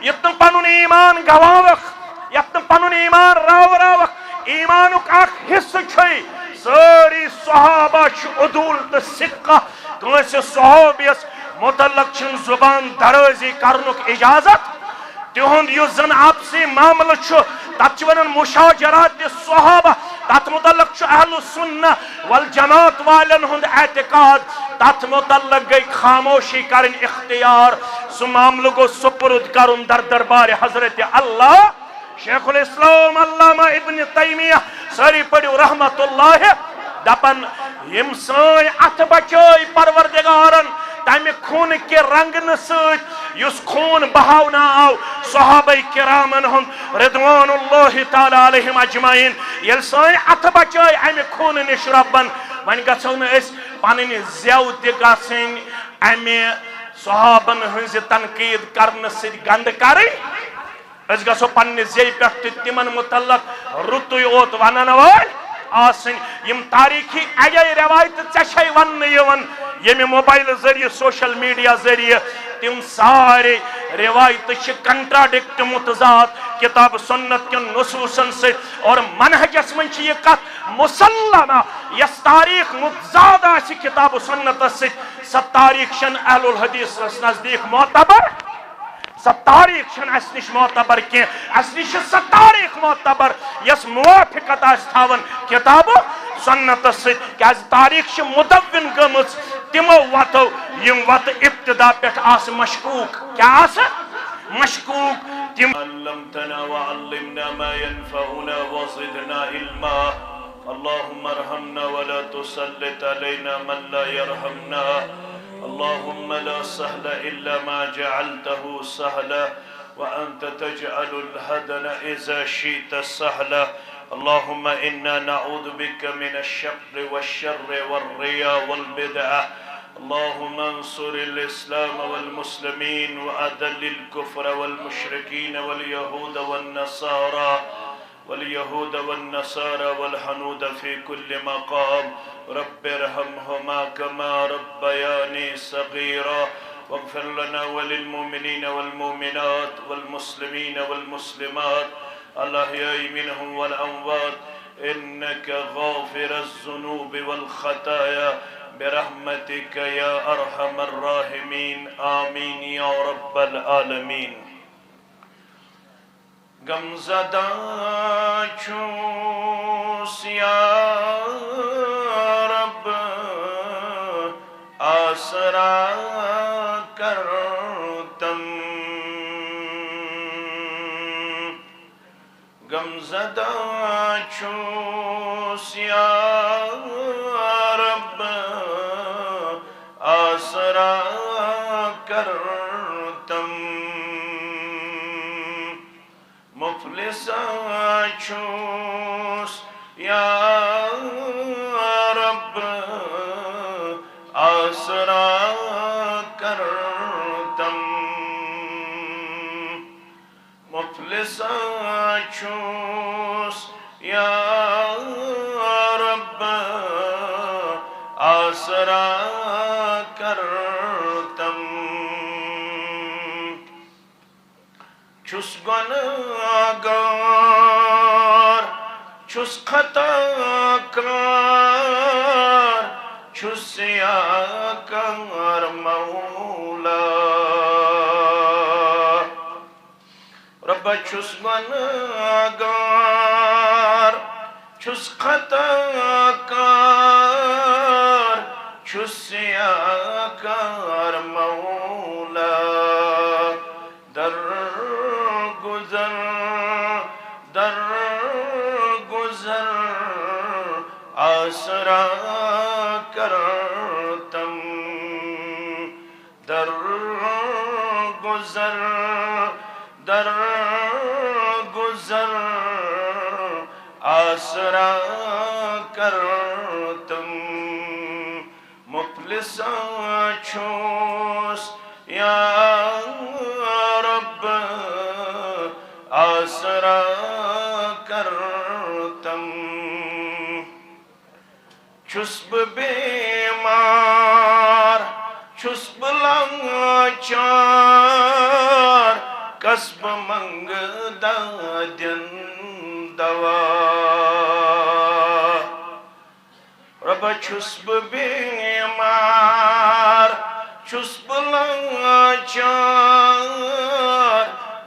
یتن پنن ایمان گواوک یتن پنن ایمان راوراوک ایمانک اخ حصہ چھے ساری صحابہ عدول تو سکہ کنس صحابیس متعلق چھن زبان درازی کرنک اجازت تہند یس زن آپسی معاملہ تت ونان مشاجرات صحابہ تت متعلق اہل السنہ والجماعت والن ہند اعتقاد تت متعلق گئی خاموشی کرن اختیار سو معاملہ گو سپرد کرن در دربار حضرت اللہ شیخ الاسلام علامہ ابن تیمیہ ساری پڑھو رحمت اللہ دپن یم سان ات بچائی پروردگارن تمہ خون کے رنگن ست یس خون بہاونا آو صحابہ کرامن ہند رضوان اللہ تعالی علیہم اجمعین یل سان ات بچائی امہ خون نش ربن ون گھو نس پنن زیو تہ گھن امہ صحابن ہز تنقید کرنے ست گند کریں اس گھو پنہ زی پہ تمن متعلق رتوی اوت ونن وال آسن یم تاریخی اجائی روایت ژے ون یم موبائل ذریعہ سوشل میڈیا ذریعہ تم سارے روایت کنٹراڈکٹ متضاد کتاب سنت کن نصوصن سے اور منہجس من یہ کت مسلمہ یس تاریخ متضاد آسی کتاب سنت سے سب تاریخ شن اہل الحدیث نزدیک معتبر سب تاریخ شن اس نش معتبر کی اس نش سب تاریخ معتبر یس موافقت اس تھاون کتاب سنت سے کہ تاریخ مدون گمز تمو وتو یم وت ابتدا پہ آس مشکوک کیا آس مشکوک تم علمتنا وعلمنا ما ينفعنا وزدنا علما اللهم ارحمنا ولا تسلط علينا من لا يرحمنا اللهم لا سهل إلا ما جعلته سهلا وأنت تجعل الهدن إذا شئت سهلا اللهم إنا نعوذ بك من الشر والشر والرياء والبدعة اللهم انصر الإسلام والمسلمين وأذل الكفر والمشركين واليهود والنصارى والحنود في كل مقام رب ارحمهما كما ربياني صغيرا واغفر لنا وللمؤمنين والمؤمنات والمسلمين والمسلمات الأحياء منهم والأموات إنك غافر الذنوب والخطايا برحمتك يا أرحم الراحمين آمين يا رب العالمين غمزدہ چھوس یا رب آسرا کرتم غمزدہ چھوس یا رب آسرا کرتم مفلس چھوس یا رب آسرا کرتم مفلس چھوس یا رب آسرا کرتم چھس گناہگار چھس خطا کار چھس سیاکار مولا رب چھس گناہگار چھس خطا کار چھس سیاکار مولا در گزر آسرا کرتم در گزر آسرا کرتم مفلس چھوس یا رب آسرا کرتم چھس بہ بیمار چھس بہ لاچار قصب منگ دادن دوا رب چھس بیمار چھس لاچار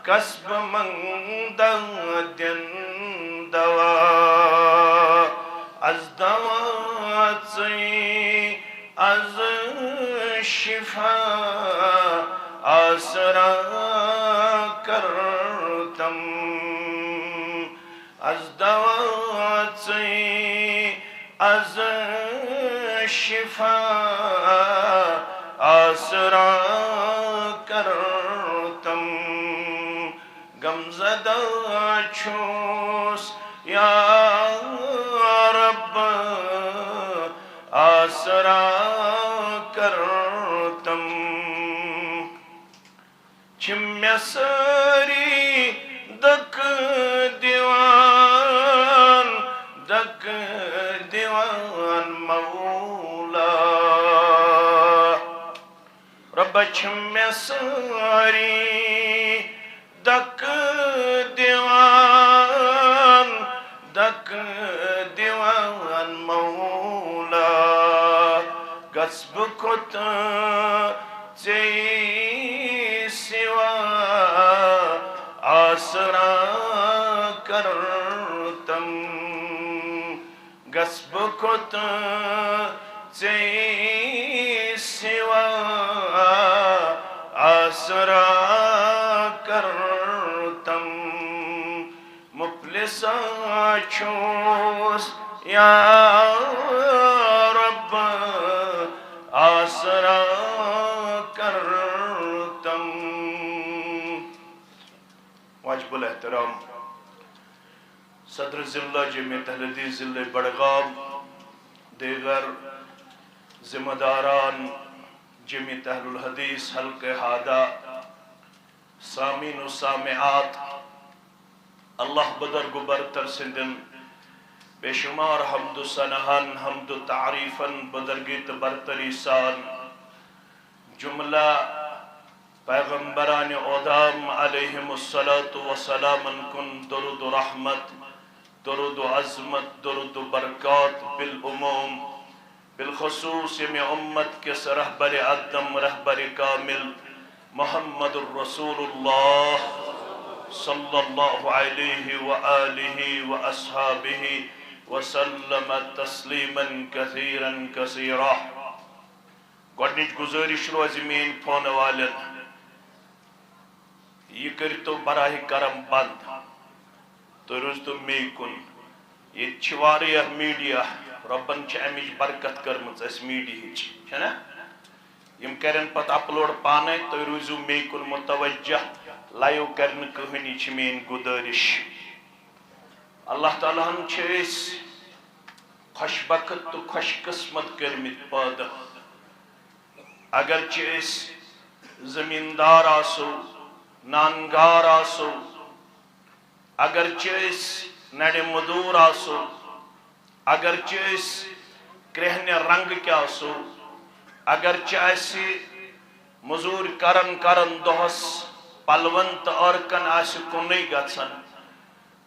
قصب منگ دادن دوا از دوا از شفا آسرا کرتم از دوا از شفا آسرا کرتم غمزدہ چھوس یا رب آسرا کرتم چھم ساری دک دیوان مولا رب چھم ساری دک دیوان مولا غصب کت ژے سوا آسرا کرتم غصب کت ژے سوا آسرا کرتم مفلس چھوس یا رب آسرا کرتم واجب الاحترام صدر ضلع جمعیت اہل حدیث ضلع بڑگام دیگر ذمہ داران جمعیت اہل الحدیث حلقہ ہادہ سامعین و سامعات اللہ بدرگ برتر سندن بے شمار حمد و ثناءً حمد و تعریفاً بدرگیت برتری سان جملہ پیغمبران اعظام علیہم السلام کن درود و رحمت درود و عظمت درود و برکات بالعموم بالخصوص میں امت کے رہبر اعظم رہبر کامل محمد الرسول اللہ صلی اللہ علیہ وآلہ وآصحابہ وسلم تسلیما کثیرا کثیرا گوڑنچ گزارش روز مین فون والن یہ کرتو براہ کرم بند تو روزتو می کن یہ چھواری میڈیا ربن چھ امیج برکت کرمت اس میڈیا چھنا یم کرن پت اپلوڈ پانے تو روزو می کن متوجہ لائیو کرن کہنی چھ مین گزارش اللہ تعالیٰ ہم چھ اس خوش بخت تو خوش قسمت کرمت پادہ اگر چھ اس زمیندار آسو نانگار آسو اگر چھ اس نڑ مدور آسو اگر چھ اس کرہن رنگ کیا آسو اگر چھ ایسی مزور کرن دوہس پلونت ارکن آسی کنی گتسن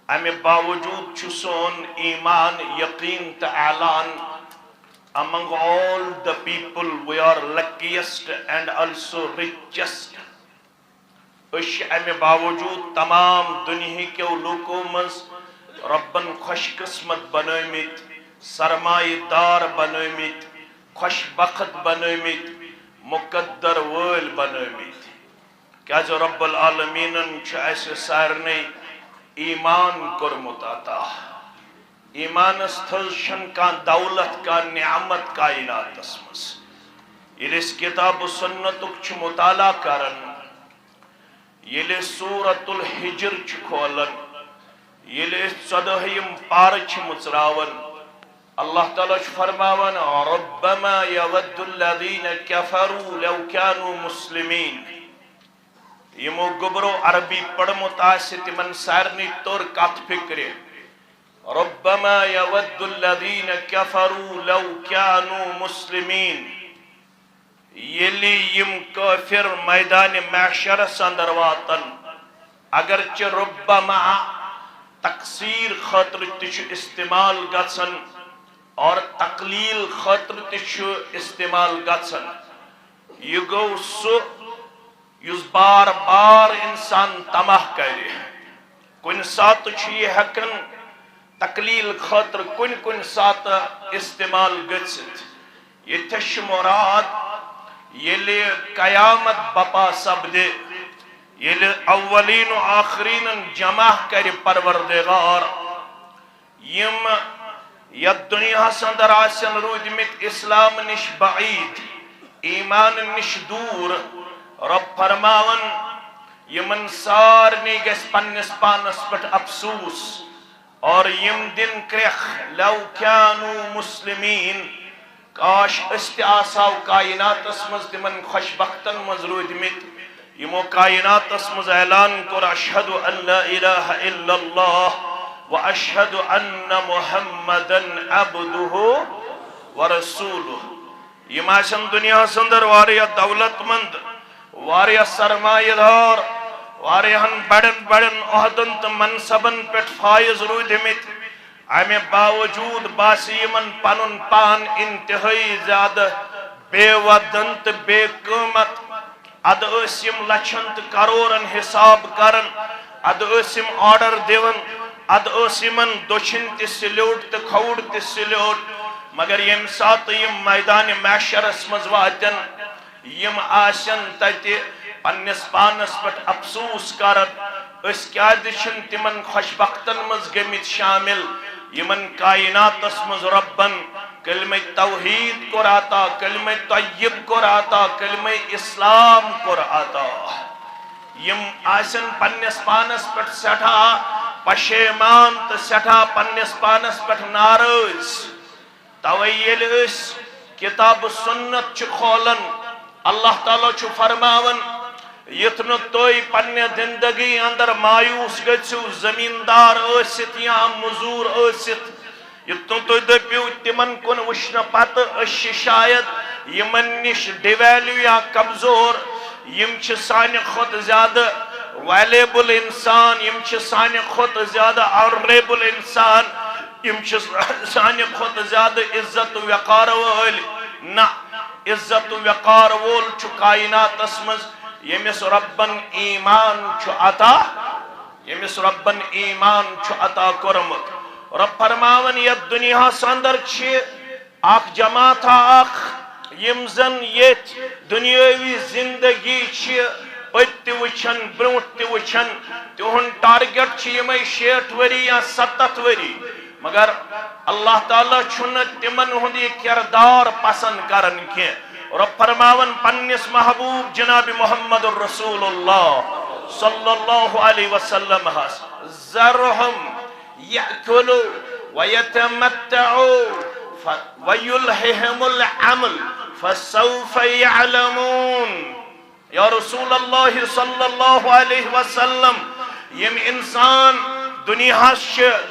امی باوجود چھ سون ایمان یقین تا اعلان among all the people we are luckiest and also richest اش امی باوجود تمام دنیا کے لوکوں مز ربن خوش قسمت بنویمت سرمائی دار بنویمت خوش بخت بنویمت مقدر وول بنویمت کیا جو رب العالمین چھ ایسے سارنے ایمان کرمت عطا ایمان استھلشن کا دولت کا نعمت کائنات اسمس یہ اس کتاب و سنتک چھ مطالعہ کرن یہ سورة الحجر چھ کھولن یہ صدہیم پار چھ مصراون اللہ تعالیٰ چھ فرماون ربما یود الذین کفروا لو كانوا مسلمین یمو گبرو عربی پڑھمت آسے تمن سارنی طور کات فکرے ربما یود الذین کفروا لو كانوا مسلمین یلی یم کافر میدان محشر سندر واتن اگرچہ ربما تقصیر خاطر تش استعمال گژھن اور تقلیل خاطر تش استعمال گژھن یہ گو سو یس بار بار انسان تماہ کرے کن سات یہ ہکن تقلیل خاطر کن سات استعمال گژھت یہ مراد یلی قیامت بپا سپدے یلی اولین و آخرین جمع کر پروردگار یم یت دنیا سندر آسن رودمت اسلام نش بعید ایمان نش دور رب فرماون یمن سارنی گس پنس پانس پٹ افسوس اور یم دن کرخ لو کانو مسلمین کاش است آساو کائنات اسمز تمن خوشبختن مز رودمت یمو کائنات اسمز اعلان کر اشہد ان لا الہ الا اللہ و اشہد ان محمدن عبدہ و رسولہ یم آسن دنیا سندر واریا دولت مند واریا سرمایہ دار واریہن بڑن عہدن تو منصبن پٹ فائز رودمت امہ باوجود باسی یمن پنن پان انتہائی زیادہ بے ودن تو بے قیمت اد یم لچھن تو کروڑن حساب کرن اد یم آرڈر دیون اد یمن دچھن تہ سلیوٹ تو کھوڑ تہ سلیوٹ مگر یم سات یم میدان محشرس مز واتن یم آسن تتہ پنس پانس پٹ افسوس کرن اس کیا دشن تمن خوشبختن مز گمت شامل یمن کائنات اسمز ربن کلمہ توحید کر آتا کلمہ طیب کر آتا کلمہ اسلام کر آتا یم آسن پنس پانس پٹ سٹھا پشیمان تو سٹھا پنس پانس پٹ ناراض تویل اس کتاب سنت چھ کھولن اللہ تعالیٰ چھ فرماون یتن توی پنہ زندگی اندر مایوس گژھو زمیندار ٲسِتھ یا مزور ٲسِتھ یتن توی دپیو تمن کن وچھنہ پتہ أسۍ شاید یمن نش ڈیویلیو یا کمزور یم چھ سانہ کھوت زیادہ ویلیبل انسان یم چھ سانہ کھوت زیادہ آنریبل انسان یم چھ سانہ کھوت زیادہ عزت و وقار وول نہ عزت و وقار وول چھ کائنات اسمز یمس ربن ایمان چھ عطا یمس ربن ایمان چھ عطا کرمت رب فرماون یت دنیا سندر چھ اخ جماعت اخ یم زن یت دنیاوی زندگی چھ پت تہ وچھن برونٹ تہ وچھن تہن ٹارگیٹ چھ یمے 60 وری یا 70 وری مگر اللہ تعالیٰ چھن تمن ہند یہ کردار پسند کرن کی رب فرماون پنس محبوب جناب محمد الرسول اللہ صلی اللہ علیہ وسلم ذرہم یأکلوا ویتمتعوا ویلہہم العمل فسوف یعلمون یا رسول اللہ صلی اللہ علیہ وسلم یم انسان دنیا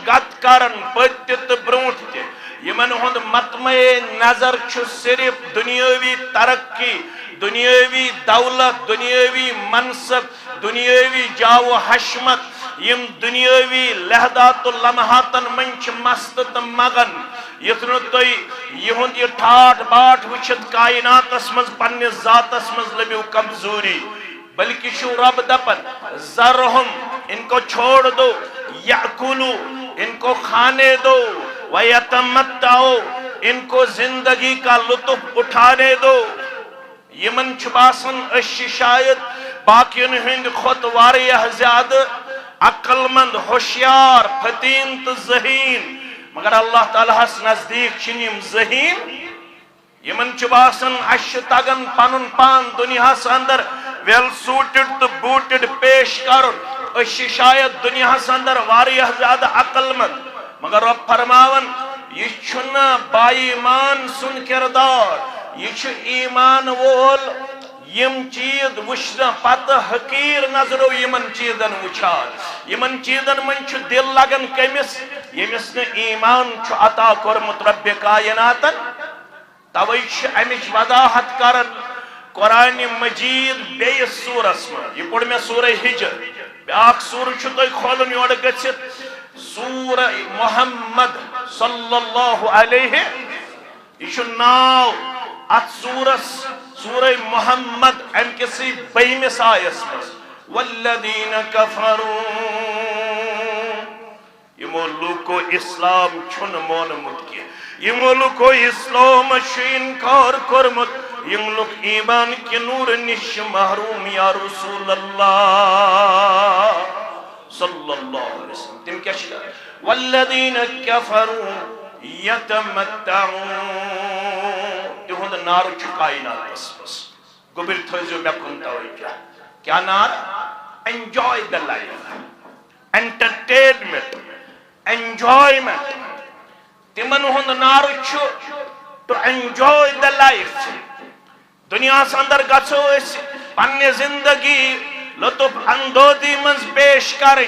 گت کرن پت تہ برونٹ تہ یمن ہند مطمع نظر چھ صرف دنیاوی ترقی دنیاوی دولت دنیاوی منصب دنیاوی جاو حشمت یم دنیاوی لہدات و لمحاتن من چھ مست تہ مگن یتن توی یہند یہ ٹھاٹ باٹ وچھت کائنات اسمز پنس ذات اسمز لبیو کمزوری بلکہ شو رب دپن ذرہم ان کو چھوڑ دو یأکلو ان کو کھانے دو ویتمتعو ان کو زندگی کا لطف اٹھانے دو یمن چھباسن اشی شاید باقین ہند خود واریہ زیادہ عقل مند ہوشیار فتین تو ذہین مگر اللہ تعالیٰ اس نزدیک چنیم ذہین یمن چھباسن اش تگن پنن پان دنیا سندر ویل سوٹڈ تو بوٹڈ پیش کرن اشی شاید دنیا سندر واریہ زیادہ عقل مند مگر رب فرماون یہ چھنا با ایمان سن کردار یہ چھ ایمان وول یم چیز وچھنا پتہ حقیر نظرو یمن چیزن وچھان یمن چیزن من چھ دل لگن کمس یمس نے ایمان چھ عطا کرمت رب کائناتن توئی چھ امچ وضاحت کرن قرآن مجید بیس سورس میں یہ پڑھ میں سورہ ہجر بیاکھ سورہ چھو تُہۍ کھولُن یورٕ گٔژھِتھ سورہ محمد صلی اللہ علیہ یہ چھُ ناو اتھ سورس سورہ محمد ام کسی بہمس آیس مز والذین کفروا یمو لوکو اسلام چھن مونمت کی یمو لوکو اسلام چھ انکار کرمت یم لوک ایمان کی نور نش محروم یا رسول اللہ صلی اللہ علیہ وسلم تم کیا شکر والذین کفروا یتمتعون تہند نار چھ کائنات بس گوبر تھوزیو میں کن توجہ کیا نار enjoy the life entertainment enjoyment تمن ہند نار چھ to enjoy the life دنیا اندر گژھو اس پنہ زندگی لطف اندوزی منز پیش کریں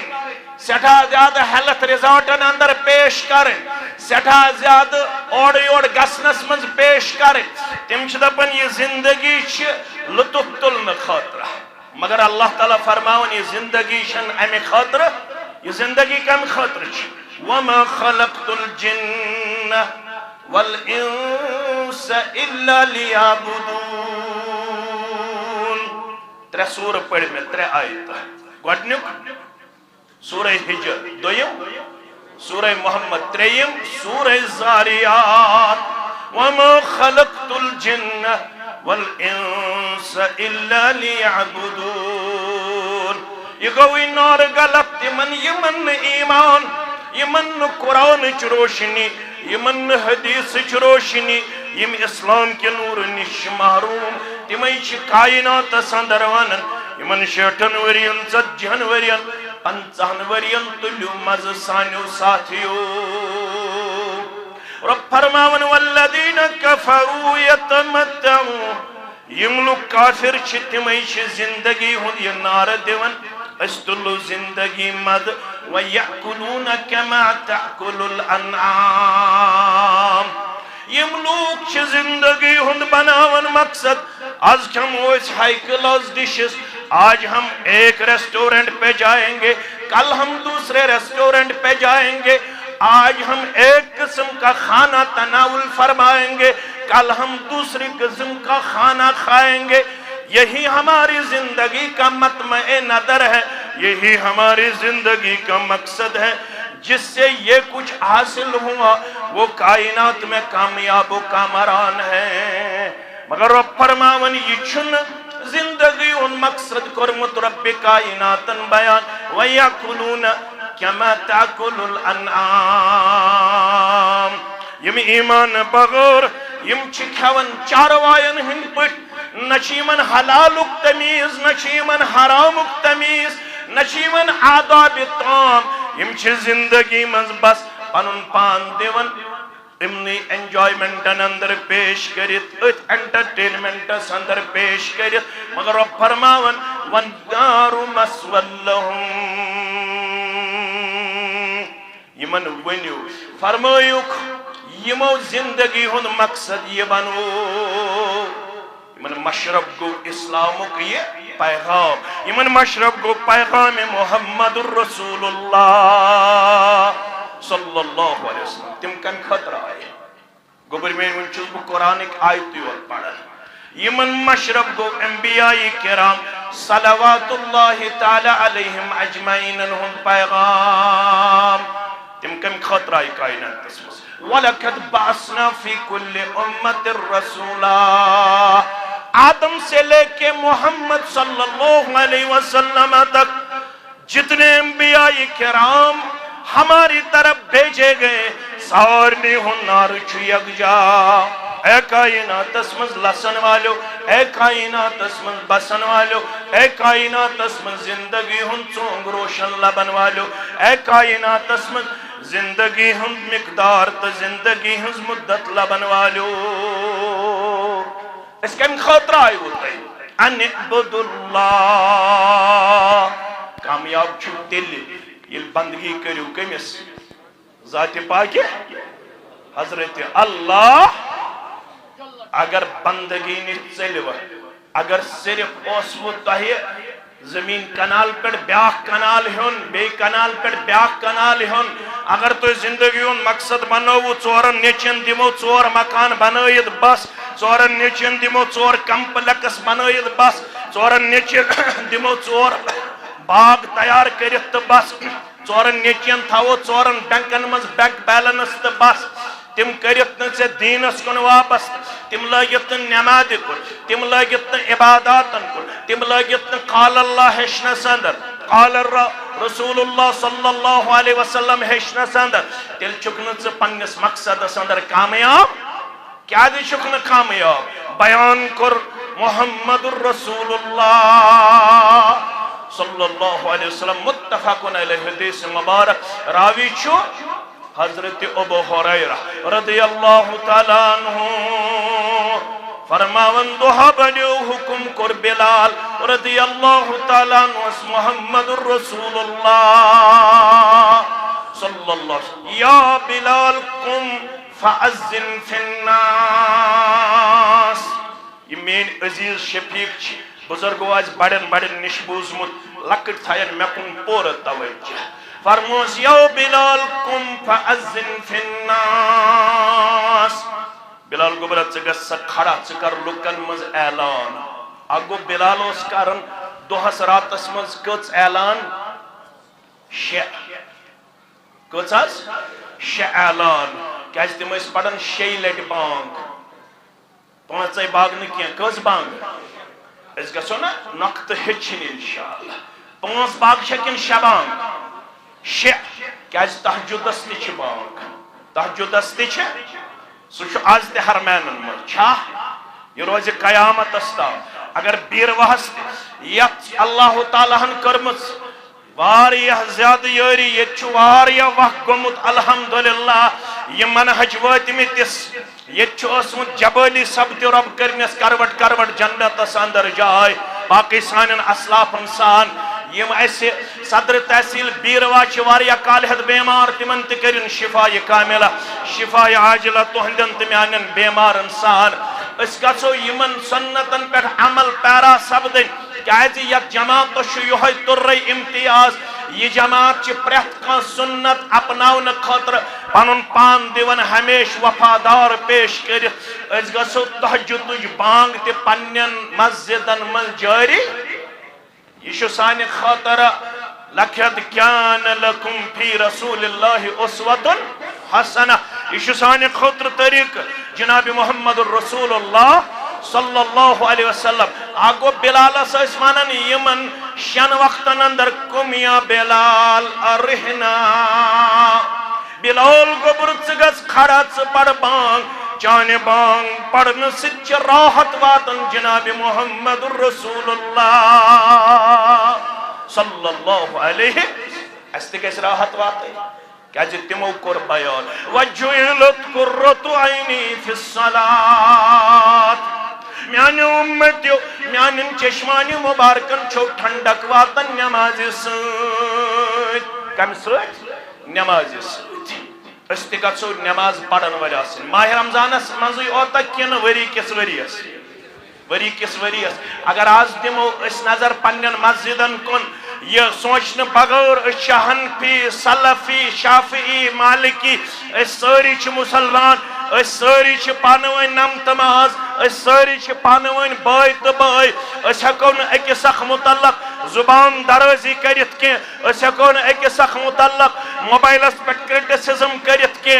سٹھا زیادہ ہیلتھ ریزارٹن اندر پیش کریں سٹھا زیادہ اور گسنس منز پیش کریں تم چھ دپن یہ زندگی چھ لطف تلن خاطر مگر اللہ تعالیٰ فرماون یہ زندگی چھن امی خاطر یہ زندگی کم خاطر چھ وَمَا خَلَقْتُ الْجِنَّ وَالْإِنسَ إِلَّا لِيَعْبُدُونَ ترے سورہ پڑھ میں ترے آیت گوڑنک سورہ حجر دویم سورہ محمد تریم سورہ زاریات وَمَا خَلَقْتُ الْجِنَّ وَالْإِنسَ إِلَّا لِيَعْبُدُونَ یہ گوئی نار غلط یمن ایمان یمن قرآن چ روشنی یمن حدیث چ روشنی یم اسلام کے نور نش محروم تمے چھ کائنات اندر ونن یمن 60 ورین 40 ورین 50 ورین تلیو مز سانیو ساتھیو رب فرماون والذین کفروا یتمتعون یم لوگ کافر چھ تمے چھ زندگی ہند یہ نار دیون استلو زندگی مد وَيَأْكُلُونَ كَمَا تَأْكُلُ الْأَنْعَامِ یم لوگ چھ زندگی ہند بناون مقصد آج ہم اس ہائی کلاس ڈشز آج ہم ایک ریسٹورنٹ پہ جائیں گے کل ہم دوسرے ریسٹورنٹ پہ جائیں گے آج ہم ایک قسم کا کھانا تناول فرمائیں گے کل ہم دوسری قسم کا کھانا کھائیں گے یہی ہماری زندگی کا مطمع نظر ہے یہی ہماری زندگی کا مقصد ہے جس سے یہ کچھ حاصل ہوا وہ کائنات میں کامیاب و کامران ہے مگر رب فرماون یہ چھن زندگی ان مقصد کرمت رب کائناتن بیان وَيَأْكُلُونَ كَمَا تَأْكُلُ الْأَنْعَامِ یم ایمان بغیر یم چھ کھون چاروائن ہند پٹ نچیمن حلالک تمیز نچیمن حرامک تمیز نچیمن آداب طعام یم چھ زندگی منز بس پنن پان دیون امنی انجوائمنٹن اندر پیش کرت ات انٹرٹینمنٹس اندر پیش کرت مگر رب فرماون وَالنَّارُ مَسْوًى لَهُمْ یمن ونیو فرمایوک یمو زندگی ہند مقصد یہ بنو یمن مشرب گو اسلامک یہ پیغام یمن مشرب گو پیغام محمد الرسول اللہ صلی اللہ علیہ وسلم تم کم خطر آئے گوبر میں ونچس بو قرآن ایک آیتی اور پڑھا یمن مشرب گو انبیاء کرام صلوات اللہ تعالی علیہم اجمعین انہن پیغام تم کم خطر آئی کائنات تسمس وَلَقَدْ بَعَثْنَا فِي كُلِّ أُمَّةٍ رَسُولًا آدم سے لے کے محمد صلی اللہ علیہ وسلم تک جتنے انبیاء کرام ہماری طرف بھیجے گئے سارنی ہن نار چھ یکجا اے کائنات اسمز لسن والو اے کائنات اسمز بسن والو اے کائنات اسمز زندگی ہن چونگ روشن لبن والو اے کائنات اسمز زندگی ہم مقدار تا زندگی ہم مدت لبن والو اس کا خطرہ آئی ہوتا ہے ان اعبد اللہ کامیاب چھو دل یہ بندگی کریو کمیس ذات پاک حضرت اللہ اگر بندگی نہیں چلو اگر صرف اسو تہی زمین کنال پہ بیاکھ کنال ہون بے کنال پہ بیاکھ کنال ہون اگر تو زندگی ہون مقصد بنو ژورن نیچن دمو ژور مکان بنائیت بس ژورن نیچن دمو ژور کمپلیکس بنائیت بس ژورن نیچن دمو ژور باغ تیار کرت تو بس ژورن نیچن تھاو ژورن بینکن مز بینک بیلنس تو بس تم کرت نا دینس کن واپس تم لگت نماز کن تم لگت عبادات کن تم لگت قال اللہ ہشنس اندر قال رسول اللہ صلی اللہ علیہ وسلم ہشنس اندر تیل چکن پنس مقصد اندر کامیاب کیا دی چکن کامیاب بیان کر محمد الرسول اللہ صلی اللہ علیہ وسلم متفقن علیہ حدیث مبارک راوی چھو حضرت ابو حریرہ رضی اللہ تعالیٰ عنہ فرماون دہا بنیو حکم کر بلال رضی اللہ تعالیٰ عنہ محمد الرسول اللہ صلی اللہ علیہ وسلم یا بلال قم فعزن فی الناس یہ مین عزیز شفیق چھ بزرگو آج بڑن بڑن نشبوزمت لکٹ تھائین میں کن پورت توجہ فرموز یا بلال قم فعزن فی الناس بلال کو بلا چگس کھڑا چکر لکن مز اعلان اگو بلال اس کارن دوہس راتس مز کچ اعلان شع کچ از شع اعلان کیاز تم اس پڑھن شی لٹ بانگ پانچائی باغ نکیاں کچ بانگ اس گسو نا نقط ہچن انشاءاللہ پانچ باغ شکن شبانگ شع کیاز تحجد استی چھ بانگ تحجد استی چھ سوچو آز تے حرمینن مر چھا یہ روز قیامت استا اگر بیر وحست یت اللہ تعالیٰ ہن کرمز واریہ زیادہ یوری یہ چھو واریہ وقت گمت الحمدللہ یہ منحج واتمتس یہ چھو اسمت جبالی سبت رب کرنس کروٹ کروٹ جنت اندر جائے باقی سانن اسلاف انسان یہ ایسے صدر تحصیل بیروا چواریا کالحد بیمار تمن تکرین شفا کاملہ شفا عاجلہ تہندن تمیانن بیمار انسان اس کا سو یمن سنتن پر عمل پیرا سبدن کہتے یک جماعت شو یوہی ترری امتیاز یہ جماعت چی پریت کان سنت اپناون خطر پانون پان دیون ہمیش وفادار پیش کرت اس کا سو تحجد تج بانگ تی پنین مسجدن من جاری یہ شو سانی خاطر لَقَدْ كَانَ لَكُمْ فِي رَسُولِ اللَّهِ أُسْوَةٌ حَسَنَةٌ یہ شو سانی خاطر طریق جناب محمد الرسول اللہ صلی اللہ علیہ وسلم آگو بلال اسمانن یمن شن وقتن اندر کم یا بلال ارہنا بلال کو برچگز کھڑا پڑ بانگ چانے بانگ پڑھن سچ راحت واتن جناب محمد الرسول اللہ صلی اللہ علیہ اس تک اس راحت واتے کیا جتمو کر بیان وَجُعِلَتْ قُرَّةُ عَيْنِي فِي الصَّلَاةِ میانی امتیو میانی چشمانی مبارکن چھو ٹھنڈک واتن نماز سوچ کم سوچ نماز سوچ استقاد سو نماز پڑھن وجہ سے ماہ رمضان اس منزوی اوتا کین وری کس وری اس اگر آز دمو اس نظر پنین مسجدن کن یہ سوچن بغور حنفی سلفی شافعی مالکی اس ساری چھ مسلمان اس ساری چھ پانوین نم تماز اس ساری چھ پانوین بائی تبائی اس ہکون ایک سخ متعلق زبان دروزی کرت کے اس ہکون ایک سخ متعلق موبائل اس پر کرٹیسزم کرت کے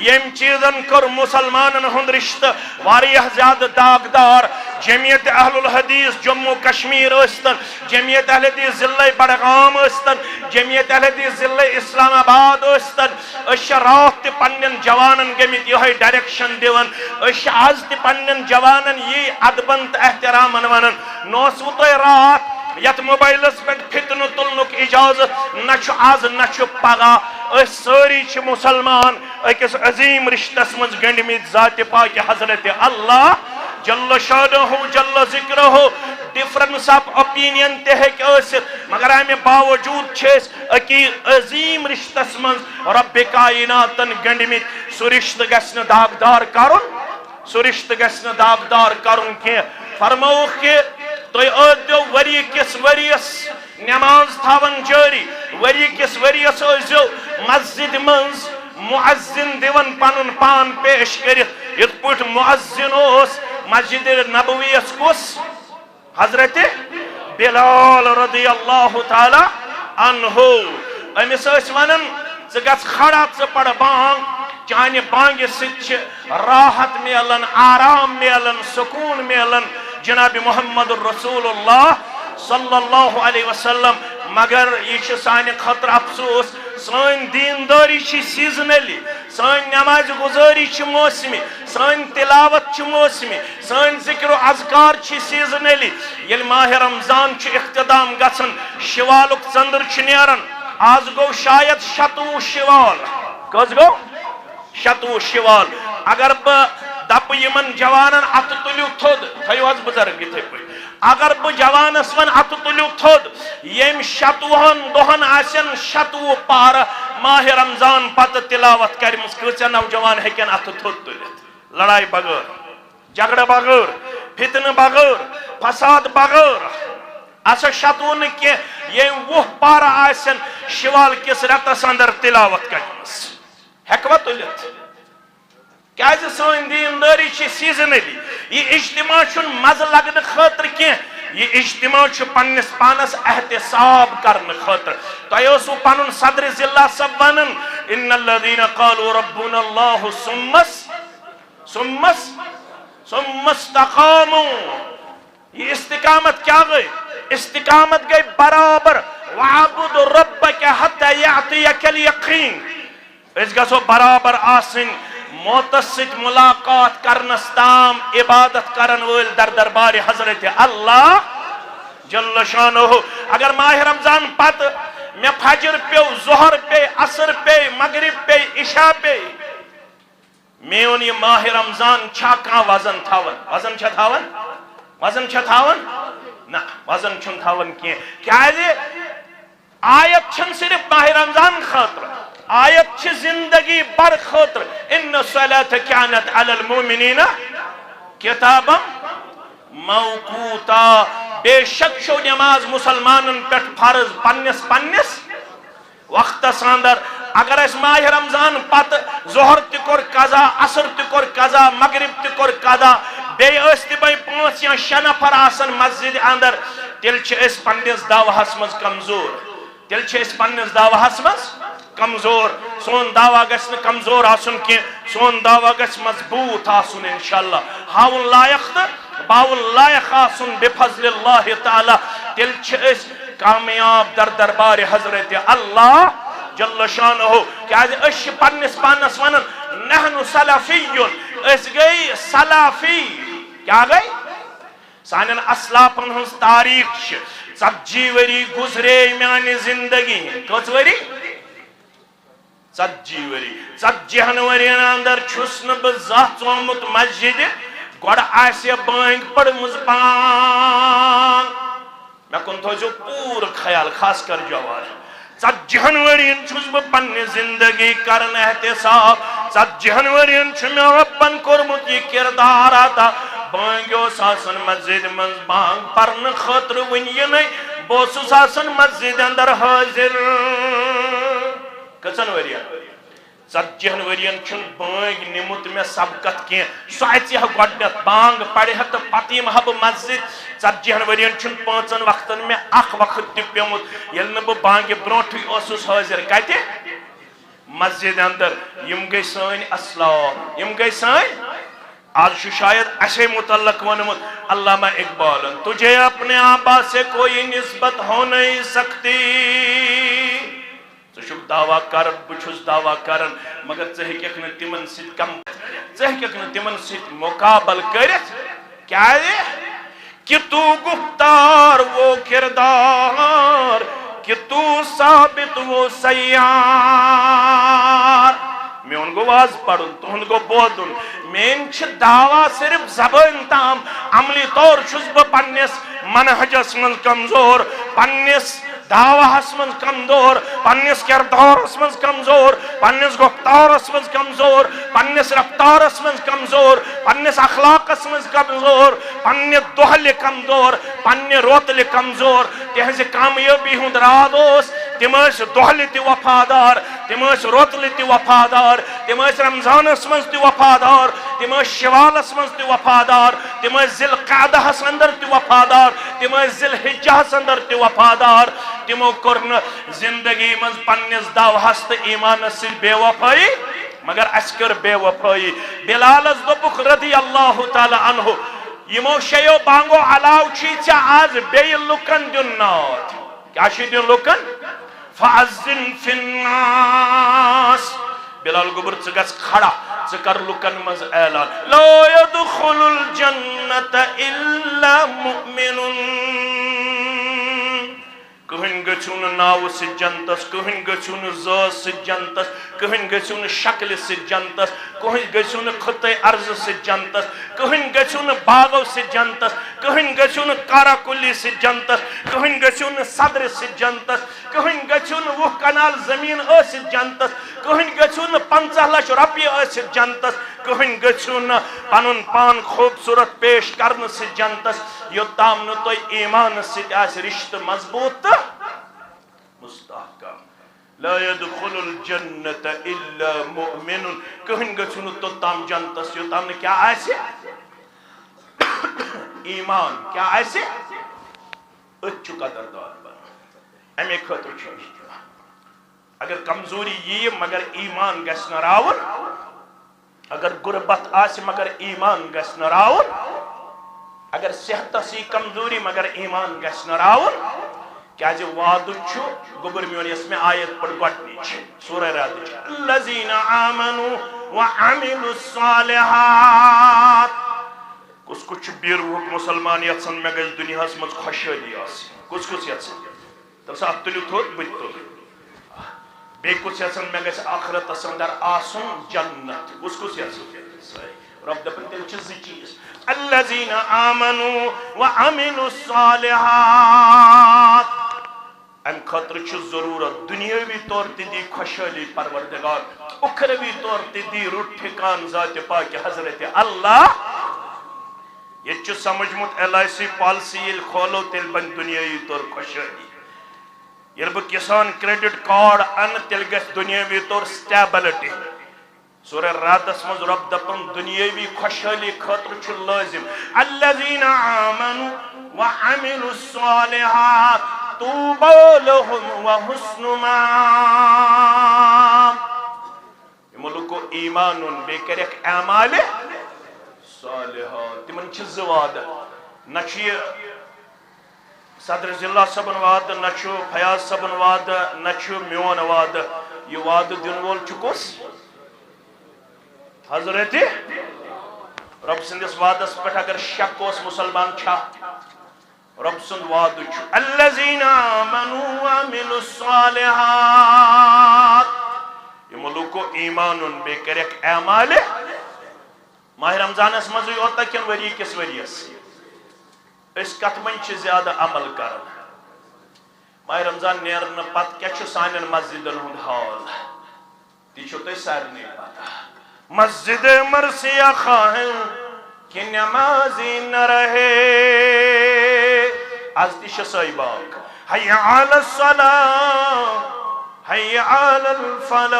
یم چیزن کر مسلمانن ہند رشتہ واریہ زیادہ داغدار جمعیت اہل الحدیث جموں کشمیر استن جمعیت اہل حدیث ضلع بڑگام استن جمعیت اہل حدیث ضلع اسلام آباد استن اس رات تی پنن جوانن گمیت یہ ڈائریکشن دیون اس آز تی پنن جوانن یہ ادبنت احترامن ونن نوسوت رات یت موبائلس پہ فتن تلنک اجازت نچو آز نچو پگا اس ساری چھ مسلمان ایکس عظیم رشتس مز گنڈمیت ذات پاک حضرت اللہ جل شانہ جل ذکرہ ڈیفرنس آف اپینین تے ہے کہ مگر ہمیں باوجود چھس اکی عظیم رشتس مز رب کائناتن گنڈمیت سو رشت گسن داغدار کرن سو رشت گسن داغدار کرن کہ فرماؤ کہ تُہۍ ٲسۍزیو ؤری کِس ؤرِیَس نٮ۪ماز تھاوان جٲری ؤری کِس ؤرِیَس ٲسۍزیو مسجد منٛز مُعزِن دِوان پنُن پان پیش کٔرِتھ یِتھ پٲٹھۍ مُعزِن اوس مسجد نبویَس کُس حضرت بلال رضی اللہ تعالی عنہ أمِس ٲسۍ وَنان ژٕ گژھ کھڑا ژٕ پَر بانگ چانہِ بانگہِ سۭتۍ چھِ راحت میلان آرام میلان سکوٗن میلان جناب محمد رسول اللہ صلی اللہ علیہ وسلم مگر یہ چھِ سانہِ خٲطرٕ افسوس سٲنۍ دیندٲری چھِ سیٖزنٔلی سٲنۍ نٮ۪مازِ گُزٲری چھِ موسمی سٲنۍ تِلاوت چھِ موسمی سٲنۍ ذِکر و اذکار چھِ سیٖزنٔلی ییٚلہِ ماہِ رمضان چھُ اختتام گژھان شوالُک ژنٛدٕر چھُ نیران آز گوٚو شاید 27 شوال کٔژ گوٚو 27 شوال اگر بہٕ دپہٕ یِمن جوانن اتھٕ تُلِو تھوٚد تھٲیِو حظ بُزرگ یِتھَے پٲٹھۍ اگر بہٕ جوانس ون اتھٕ تُلِو تھوٚد ییٚمۍ 27 دۄہن آسن 27 پارٕ ماہِ رمضان پتہٕ تِلاوت کرِمٕژ کۭژاہ نوجوان ہیٚکن اتھٕ تھوٚد تُلِتھ لڑاے بغٲر جگڑٕ بغٲر فتنہٕ بغٲر فساد بغٲر اسا 27 نہٕ کینٛہہ ییٚمۍ 20 پارٕ آسن شوال کِس رٮ۪تس انٛدر تِلاوت کرِمٕژ ہیٚکوا تُلِتھ کیازِ سٲنۍ دیندٲری چھِ سیٖزنٔلی یہِ اجتماع چھُنہٕ مزٕ لگنہٕ خٲطرٕ کینٛہہ یہ اجتماع چھُ پننِس پانس احتساب کرنہٕ خٲطرٕ تۄہہِ اوسوٕ پنُن صدر ضلع سب ونان ان الذین قالوا ربنا اللہ ثم استقاموا یہ استقامت کیا گئی استقامت گئی برابر وعبد ربک حتی یعطیک الیقین اس گژھو برابر آسٕنۍ موتس سۭتۍ ملاقات کرنس تام عبادت کرن وٲلۍ در دربارِ حضرت اللہ جل شانہ اگر ماہ رمضان پتہٕ مےٚ فجر پیو ظہر پے عصر پے مغرب پے عشاء پے میون یہ ماہ رمضان چھا کانٛہہ وزن تھاون وزن چھا تھاون نہ وزن چھُنہٕ تھاون کینٛہہ کیازِ آیت چھنہٕ صرف ماہ رمضان خٲطرٕ آیت چھ زندگی بر خاطر ان الصلاة كانت على المؤمنین کتابا موقوتا بے شک چھو نماز مسلمانن پہ فرض پنس وقتس اندر اگر اس ماہ رمضان پتہ ظہر تہ کور قضا عصر تہ کور قضا مغرب تہ کور قضا بیٚیہِ ٲسۍ تِمے 5 یا 6 نفر آسان مسجد اندر تیٚلہِ چھِ أسۍ پننس دعوہس منٛز کمزور سون دعویٰ گژھِ نہٕ کمزور آسُن کینٛہہ سون دعویٰ گژھِ مضبوط آسُن انشاءاللہ ہاوُن لایق تہٕ باوُن لایق آسُن بفضل اللہ تعالی تیٚلہِ چھِ أسۍ کامیاب در دربارِ حضرت اللہ جل شانہ کیازِ أسۍ چھِ پننس پانس ونان نحن سلفیون أسۍ گٔے سلافی کیٛاہ گٔے سانٮ۪ن اسلافن ہٕنٛز تاریخ چھِ 40 ؤری گُزرے میانہِ زندگی کٔژ ؤری 40 ؤری 40 ؤرین اندر چھُس نہٕ بہٕ زانٛہہ ژومُت مسجدِ گۄڈٕ آسہِ بٲنٛگۍ پٔرمٕژ بانٛگ مےٚ کُن تھٲیزیو پوٗرٕ خیال خاص کر جوان 40 ؤرین چھُس بہٕ پننہِ زندگی کران احتساب 40 ؤرین چھُ مےٚ رۄبن کوٚرمُت یہِ کردار عطا بٲنٛگۍ اوس آسان مسجد منٛز بانٛگ پرنہٕ خٲطرٕ وٕنہِ یِنَے بہٕ اوسُس آسان مسجد اندر حٲضِر کٔژن ؤرین 40 ؤرین چھُنہٕ بٲنٛگۍ نِمُت مےٚ سبقت کینٛہہ سُہ اژِ ہا گۄڈنٮ۪تھ بانٛگ پرِ ہا تہٕ پتہٕ یِمہٕ ہا بہٕ مسجد 40 ؤرین چھُنہٕ 5 وقتن مےٚ اکھ وقت تہِ پیوٚمُت ییٚلہِ نہٕ بہٕ بانٛگہِ برونٛٹھٕے اوسُس حٲضِر کتہِ مسجد اندر یِم گٔے سٲنۍ اسلاف یِم گٔے سٲنۍ آج چھُ شاید اسے متعلق ونمُت علامہ اقبالن تجھے اپنے آبا سے کوئی نسبت ہو نہیں سکتی ژٕ چھُکھ دعویٰ کران بہٕ چھُس دعویٰ کران مگر ژٕ ہیٚککھ نہٕ تِمن سۭتۍ ژٕ ہیٚککھ نہٕ تِمن سۭتۍ مقابل کٔرِتھ کیازِ کہ تو گفتار وہ کردار کہ تو ثابت وہ سیار میون گو واز پڑھن تہند گو بودن مین چھ دعویٰ صرف زبان تام عملی طور چھس بہ پننس منہجس من کمزور پننس دعوہس من کمزور پنس کردارس من کمزور پنس گفتارس من کمزور پنس رفتارس من کمزور پنس اخلاقس من کمزور پنہ دہل کمزور پنہ روتل کمزور تہذ کامیابی ہند راز اس تم دہل تہ وفادار تم روتل تہ وفادار تم رمضانس من تہ وفادار تم شوالس من تہ وفادار تم ذی القعدہس اندر تہ وفادار تم ذی الحجہس اندر تہ وفادار تمو کرن زندگی من پنس دعوہس تو ایمانس سی بے وفائی مگر اس کر بے وفائی بلالس دوپک رضی اللہ تعالی عنہ یمو شیو بانگو علاو چھی ژےٚ آز بیٚیہِ لُکن دیُن ناد کیٛاہ چھُ دیُن لُکن فأذن فی الناس بلال گوبر ژٕ گژھ کھڑا ژٕ کر لُکن منٛز اعلان لا يدخل الجنة الا مؤمن کہن گژھو نہٕ ناو سۭتۍ جنتس کہن گژھو نہٕ ذات سۭتۍ جنتس کہن گژھو نہٕ شکلہِ سۭتۍ جنتس کہن گژھو نہٕ خطے عرض سۭتۍ جنتس کہن گژھو نہٕ باغو سۭتۍ جنتس کہن گژھو نہٕ کارا کُلی سۭتۍ جنتس کہن گژھو نہٕ صدرِ سۭتۍ جنتس کہن گژھو نہٕ 20 کنال زمین ٲسِتھ جنتس کہن گژھو نہٕ 50 لچھ رۄپیہِ ٲسِتھ جنتس کہن گژھو نہٕ پنُن پان خوبصورت پیش کرنہٕ سۭتۍ جنتس یوٚتام نہٕ تۄہہِ ایمانس سۭتۍ آسہِ رشتہٕ مضبوط تہٕ مستحکم لا يدخل الجنة الا مؤمن کہن گژھو نہٕ توٚتام جنتس یوٚتام نہٕ کیٛاہ آسہِ ایمان کیٛاہ آسہِ أتھۍ چھُ قدردان بنُن اَمے خٲطرٕ چھُ اجتماع اگر کمزوری ییہِ مگر ایمان گژھِ نہٕ راوُن اگر غربت آسہِ مگر ایمان گژھِ نہٕ راوُن اگر صحتس یی کمزوری مگر ایمان گژھِ نہٕ راوُن کیازِ وعدٕ چھُ گوٚبُر میون یۄس مےٚ آیت پٔر گۄڈنِچ سورہ رعدٕچ الذین آمنوا وعملوا الصالحات کُس کُس چھُ بیٖروہُک مُسلمان یژھان مےٚ گژھِ دُنیاہس منٛز خۄشحٲلی آسٕنۍ کُس کُس یژھان تٔمۍ سا اتھ تُلِو تھوٚد بہٕ تہِ تُلہٕ بیٚیہِ کُس یژھان مےٚ گژھِ آخرتس اندر آسُن جنت کُس کُس یژھان رب دپن تیٚلہِ چھِ زٕ چیٖز الذین آمنوا وعملوا الصالحات امہِ خٲطرٕ چھُ ضروٗرت دُنیٲوی طور تہِ دی خۄشحٲلی پروردگار اُخروی طور تہِ دی رُت ٹھِکان ذاتِ پاکہِ حضرت اللہ ییٚتہِ چھُ سمجھمُت LIC پالسی ییٚلہِ کھولو تیٚلہِ بنہِ دُنیٲوی طور خۄشحٲلی ییٚلہِ بہٕ کِسان کرٛیڈِٹ کارڈ انہٕ تیٚلہِ گژھِ دُنیٲوی طور سٹیبلٹی سورہ راتس منٛز رب دپان دُنیٲوی خۄشحٲلی خٲطرٕ چھُ لٲزِم الذین آمنوا وعملوا الصالحات طوبى لهم وحسن مآب یِمو لُکو ایمان اوٚن بیٚیہِ کَرٮ۪کھ اعمالِ صالحات تِمن چھِ زٕ وعدٕ نہ چھُ یہِ صدر ضلع صٲبن وعدٕ نہ چھُ فیاض صٲبن وعدٕ نہ چھُ میون وعدٕ یہِ وعدٕ دِنہٕ وول چھُ کُس حضرت رب سندس وعدس پٮ۪ٹھ اگر شک اوس مُسلمان چھا رب سُنٛد وعدٕ چھُ الذین آمنوا وعملوا الصالحات یِمو لُکو ایمان اوٚن بیٚیہِ کَرٮ۪کھ اعمالِ ماہ رمضانس منٛزٕے یوتاہ کِنہٕ ؤری کِس ؤرِیس أسۍ کتھ منٛز چھِ زیادٕ عمل کران ماہ رمضان نیرنہٕ پتہٕ کیٛاہ چھُ سانٮ۪ن مسجدن ہُنٛد حال تہِ چھُو تۄہہِ سارنٕے پتہ مسجد مرثیہ خواہن کہ نمازی نہ رہے آز تہِ چھِ سۄے باغ حی علی الصلاة حی علی الفلاح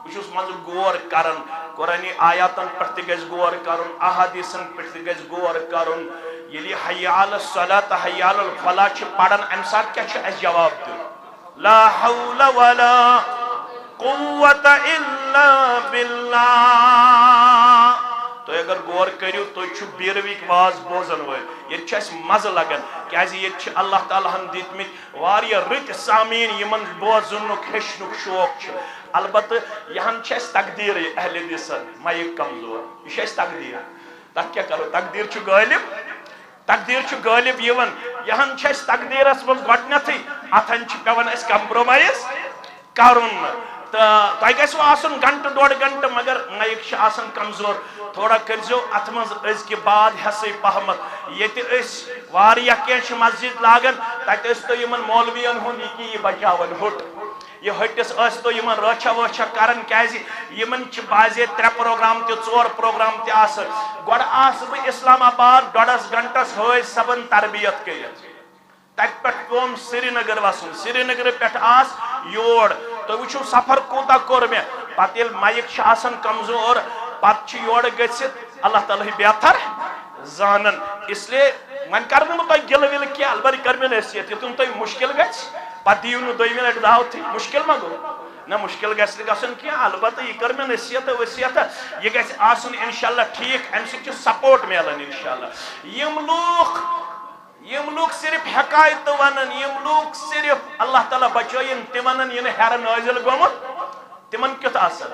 بہٕ چھُس منٛزٕ غور کران قرآنی آیاتن پٮ۪ٹھ تہِ گژھِ غور کرُن احادیٖثن پٮ۪ٹھ تہِ گژھِ غور کرُن ییٚلہِ حی علی الصلاة تہٕ حی علی الفلاح چھِ پران امہِ ساتہٕ کیٛاہ چھُ اَسہِ جواب دیُن لا حول ولا قوت الا باللہ تُہۍ اگر غور کٔرِو تُہۍ چھُو بیٖروِک واز بوزن وٲلۍ ییٚتہِ چھُ اَسہِ مزٕ لگان کیازِ ییٚتہِ چھِ اللہ تعالیٰ ہن دِتمٕتۍ واریاہ رٕتۍ سامیٖن یِمن بوزنُک ہیٚچھنُک شوق چھُ البتہٕ یہِ ہن چھِ اَسہِ تقدیٖرٕے اہلِ دِسن مایِک کمزور یہِ چھُ اَسہِ تقدیٖر تتھ کیٛاہ کرو تقدیٖر چھُ غٲلب تقدیٖر چھُ غٲلب یِوان یہِ ہن چھِ اَسہِ تقدیٖرس منٛز گۄڈنٮ۪تھٕے اتھن چھِ پیوان اَسہِ کمپرومایز کرُن تہٕ تۄہہِ گژھوٕ آسُن گنٹہٕ ڈۄڈ گنٹہٕ مگر مایِک چھِ آسان کمزور تھوڑا کٔرۍزیو اتھ منٛز أزکہِ بعد ہٮ۪سٕے پہمتھ ییٚتہِ أسۍ واریاہ کینٛہہ چھِ مسجد لاگان تتس تو یمن مولوین ہن یہ بچاون ہٹ یہ ہٹس اس تو یمن رچھا وچھا کرن کیازِ یمن چھ بازے 3 پروگرام تہ 4 پروگرام تہ آس گۄڈٕ آس بہٕ اسلام آباد 1.5 گھنٹس ہٲے سبن تربیت کٔرِتھ تت پہ پیوم سری نگر وسن سری نگر پہ آس یور تو وچھو سفر کوتا کور میں پتہ یل مائک آسان کمزور پتہ یور گژھت اللہ تعالیٰ بہتر زانن اس لیے ون کر بہ گل ول کی البتہ کر مے نصیحت یوتن تہ مشکل گژھِ پتہ دیو نہ دویمہِ لٹہِ دعوت مشکل ما گو نہ مشکل گژھِ نہٕ گژھُن کینٛہہ البتہ یہ کر مے نصیحت وصیحت یہ گژھِ آسُن انشاءاللہ ٹھیک امہِ سۭتۍ چھُ سپورٹ میلان انشاءاللہ یم لوگ صرف حکایت ونن یم لوگ صرف اللہ تعالیٰ بچائن تہ ونن یہ ہر نازل گومت تمن کیُتھ آسن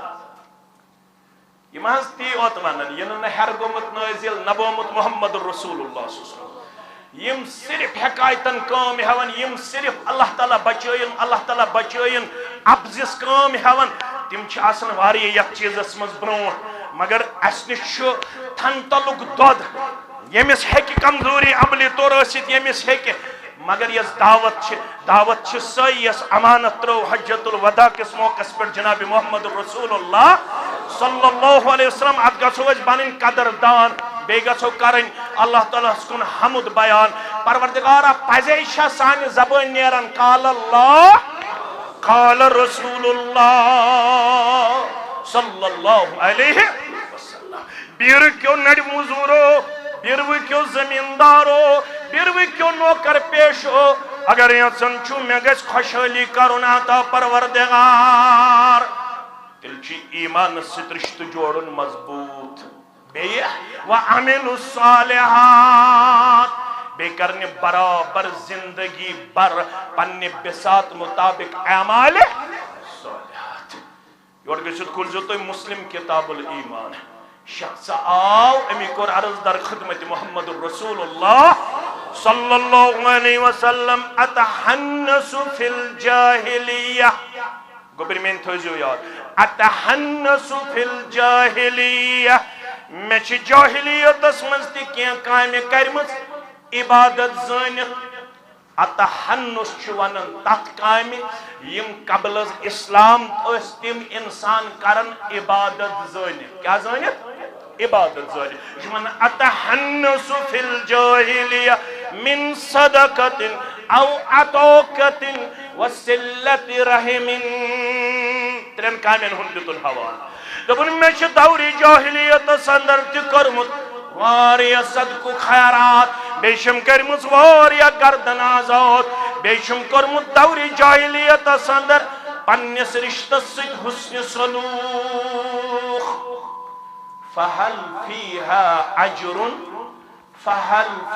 یم حظ تی اوت ونن یہ نہ ہر گومت نازل نبومت محمد رسول اللہ صلی اللہ علیہ وسلم یم صرف حکایتن کام ہون یم صرف اللہ تعالیٰ بچائن ابزس کام ہون تم چھ آسن واریاہ یتھ چیزس مز برونٹ مگر اس نش تھن تلک دود یمس ہیکہ کمزوری عملی طور ٲسِتھ یمس ہیکہ مگر یس دعوت چھ سۄے یس امانت ترو حجت الوداع کس موقع پہ جناب محمد رسول اللہ صلی اللہ علیہ وسلم ات گژھو أسۍ بنٕنۍ قدردان بیٚیہِ گژھو کرٕنۍ اللہ تعالیٰ ہس کُن حمد بیان پروردگارا پزے چھا سانہِ زبٲنۍ نیران قال اللہ قال رسول اللہ صلی اللہ علیہ وسلم بیر کیو نڑ مزورو بیرو کیو زمیندارو بیرو کیو نوکر پیشو اگر یژن چھو مے گژھِ خوشحالی کرُن عطا پروردگار تیٚلہِ چھُ ایٖمانس سۭتۍ رشتہٕ جوڑُن مضبوط بیٚیہِ وعملوا الصالحات بیٚیہِ کرنہِ برابر زندگی بر پننہِ بساط مطابق اعمال صالحات یور گٔژھِتھ کھوٗلزیو تُہۍ مسلم کتاب الایمان شخص آو امی کور عرض در خدمت محمد رسول اللہ صلی اللہ علیہ وسلم اتحنس فی الجاہلیہ گوبر میں تھوزیو یاد اتحنس فی الجاہلیہ میں چھ جاہلیت اسمز تی کیا کامی کرمز عبادت زانت اتحنس چھ ونن تات کامی یم قبل از اسلام اس تم انسان کرن عبادت زانت کیا زانت عبادت زانت جمن اتحنس فی الجاہلیہ من صدقت او عطوقت وسلت رحم ترین کامین ہن دیتن حوال دبن میں چھ دوری جاہلیت سندر تی کرمت واریا صدق و خیرات بیشم کرمت واریا گردن آزاد بیشم کرمت دوری جاہلیت سندر پنیس رشتہ سید حسن سلوخ فہل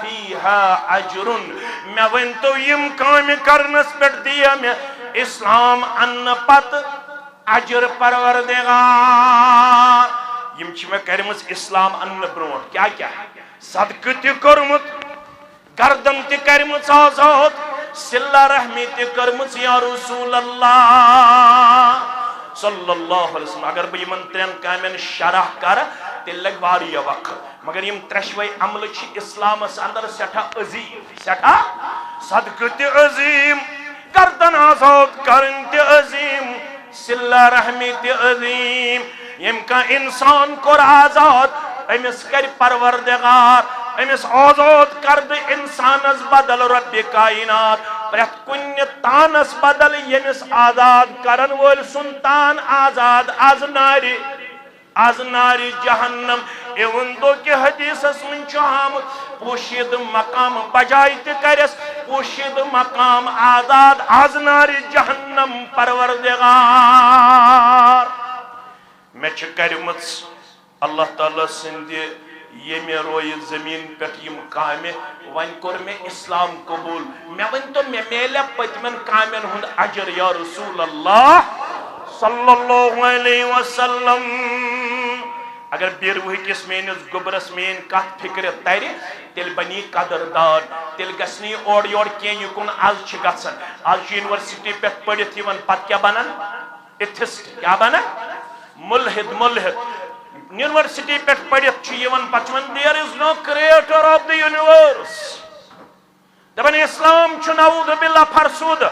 فیہا عجرن میں ونتو یم کام کرنس پر دیا میں اسلام ان پت عجر پروردگار یم چھ میں کرمس اسلام ان برونٹ کیا صدقہ تی کرمت گردن تی کرمت آزاد صلہ رحمی تی کرمت یا رسول اللہ صلی اللہ علیہ وسلم اگر بہ یمن ترین کامین شرح کر تیل لگ واریاہ وقت مگر یم ترشوے عمل چھ اسلامس اندر سٹھا عظیم سٹھا صدقہ تی عظیم گردن آزاد کرن تی عظیم صلہ رحمی تی عظیم یم کا انسان کور آزاد امس کر پروردگار امس آزاد کرد انسانس بدل رب کائنات پرت کن تانس بدل یمس آزاد کرن وول سنتان آزاد از ناری جہنم ایون دو کہ حدیث من چاہم پوشید مقام بجائی تکرس پوشید مقام آزاد از ناری جہنم پروردگار میں چکرمت اللہ تعالیٰ سندی یہ میں روی زمین پہ یم کامہ ون کور میں اسلام قبول میں ون تو میں میلے پتمن کامن ہند اجر یا رسول اللہ صلی اللہ علیہ وسلم اگر بیروہ کس مینس گبرس مین کت فکر تر تیل بنی قدردان تیل گسنی اور یور کین یکن آز چھ گسن آز یونیورسٹی پہ پڑھت یون پت کیا بنن ایتھسٹ کیا بنن ملحد یونیورسٹی پہ پڑھت یون پتہ دیر از نو کریٹر آف دی یونیورس دپان اسلام چھ نعوذ باللہ فرسود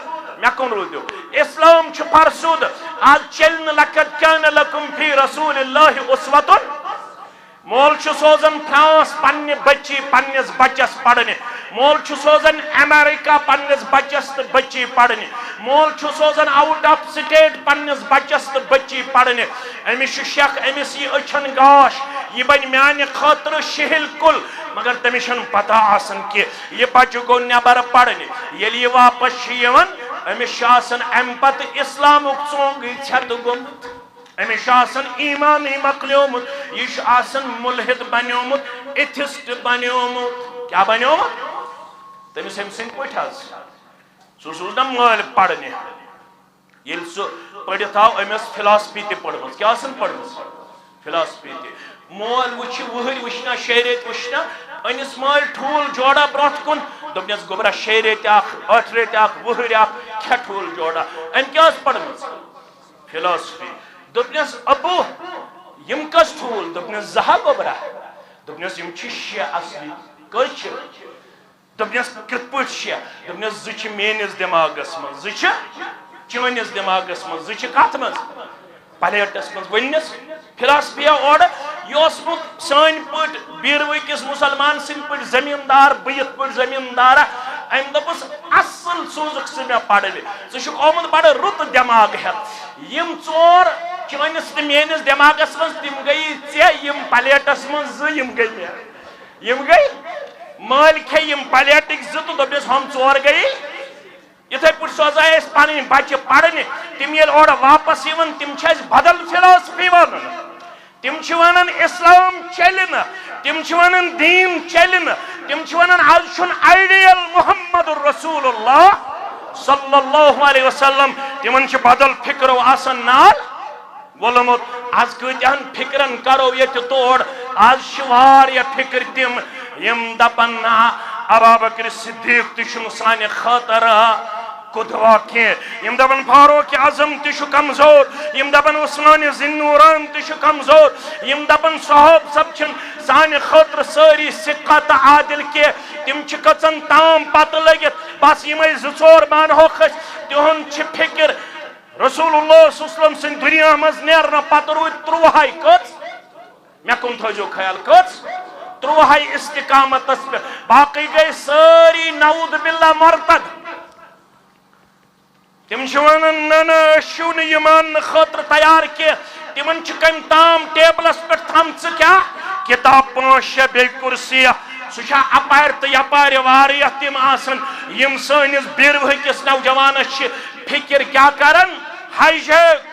مے کن روٗدِو اسلام چھ فرسود آز چل لقد کان لکم فی رسول اللہ اسوۃ مول چھ سوزان فرانس پنہ بچی پنس بچس پڑھنے مول چھ سوزان امریکہ پنس بچس تو بچی پڑھنے مول چھ سوزان آؤٹ آف سٹیٹ پنس بچس تو بچی پڑھنے امس شک امس یہ اچھن گاش یہ بن میانہ خاطر شہل کل مگر تمس چھن پتہ آسان کہ یہ بچہ گو نبر پڑھنے یل یہ واپس امس آسان ام پتہ اسلامک ژونگ ژھٮ۪تہٕ گوٚمُت امس آسان ایمانی مکلیومت یہ آسان ملحد بنیومت ایتھسٹ بنیومت کیا بنیومت تمس ام سن پٹ حظ سہ سوز نا مال پڑھنے یل سہ پڑھت آو امس فلاسفی تہ پڑھمژ کیا آسان پڑھمژ فلاسفی تہ مول وچھ وہر وچھنا شیریت وچھنا انس مال ٹھول جوڑا برونٛٹھ کُن دوٚپنس گوبرا شیریت اکھ ٲٹھ ریت اکھ وہر اکھ کھے ٹھول جوڑا ام کیا پڑھمژ فلاسفی دوٚپنس ابو یم کس ٹھول دوٚپنس زٕ ہا گوبرا دوٚپنس یم چھ شےٚ اصلی کٔژ چھ دوٚپنس کِتھ پٲٹھۍ شےٚ دوٚپنس زٕ چھ میٲنِس دٮ۪ماغس منٛز زٕ چھ چٲنِس دٮ۪ماغس منٛز زٕ چھ کتھ منٛز پلیٹس منٛز ؤنِس فلاسفی اور یہ اوسمُت سٲنۍ پٲٹھۍ بیٖروٲ کِس مُسلمان سٕنٛدۍ پٲٹھۍ زٔمیٖندار بہٕ یِتھ پٲٹھۍ زٔمیٖندارا أمۍ دوٚپُس اصل سوزُکھ ژٕ مےٚ پرنہِ ژٕ چھُکھ آمُت بڑٕ رُت دٮ۪ماغ ہٮ۪تھ یم ژور چٲنِس تہٕ میٲنِس دٮ۪ماغس منٛز تِم گٔیی ژےٚ یم پلیٹس منٛز زٕ یم گٔے مےٚ یم گٔے مٲلۍ کھے یم پلیٹٕکۍ زٕ تہٕ دوٚپنس ہم ژور گٔیی یِتھے پٲٹھۍ سوزے أسۍ پنٕنۍ بچہِ پرنہِ تِم ییٚلہِ اورٕ واپس یِوان تِم چھِ اَسہِ بدل فلاسفی ونان تِم چھِ ونان اسلام چلہِ نہٕ تِم چھِ ونان دیٖن چلہِ نہٕ تِم چھِ ونان آز چھُنہٕ آیڈیل محمد رسول اللہ صلی اللہ علیہ وسلم تِمن چھِ بدل فکرو آسان نال وولمُت آز کۭتیاہن فکرن کرو ییٚتہِ تور آز چھِ واریاہ فکر تِم یم دپان نا ابابکر صدیق تہِ چھُنہٕ سانہِ خٲطرٕ قدوہ کینٛہہ یم دپان فاروق اعظم تہِ چھُ کمزور یم دپان عثمان ذِالنوران تہِ چھُ کمزور یم دپان صحابہ سب چھِنہٕ سانہِ خٲطرٕ سٲری سِکا تہٕ عادل کینٛہہ تِم چھِ کٔژن تام پتہٕ لٔگِتھ بس یِمے زٕ ژور مانہوکھ أسۍ تِہُنٛد چھِ فکر رسول اللہ صلی اللہ علیہ وسلم سٕنٛدِ دُنیا منٛز نیرنہٕ پتہٕ روٗدۍ 13 کٔژ مےٚ کُن تھٲیزیو خیال کٔژ 13 استقامتس پہ باقی گئی ساری نعوذ باللہ مرتد تم چھ ونان نہ أسۍ چھِو نہٕ یہِ ماننہٕ خٲطرٕ تیار کینٛہہ تمن چھ کمہِ تام ٹیبلس پٮ۪ٹھ تھامژٕ کیٛاہ کتاب 5-6 بیٚیہِ کُرسیہ سُہ چھا اپارِ تہٕ یپارِ واریاہ تِم آسان یم سٲنِس بیٖروٕ کِس نوجوانس چھِ فکر کیٛاہ کران ہاے جیک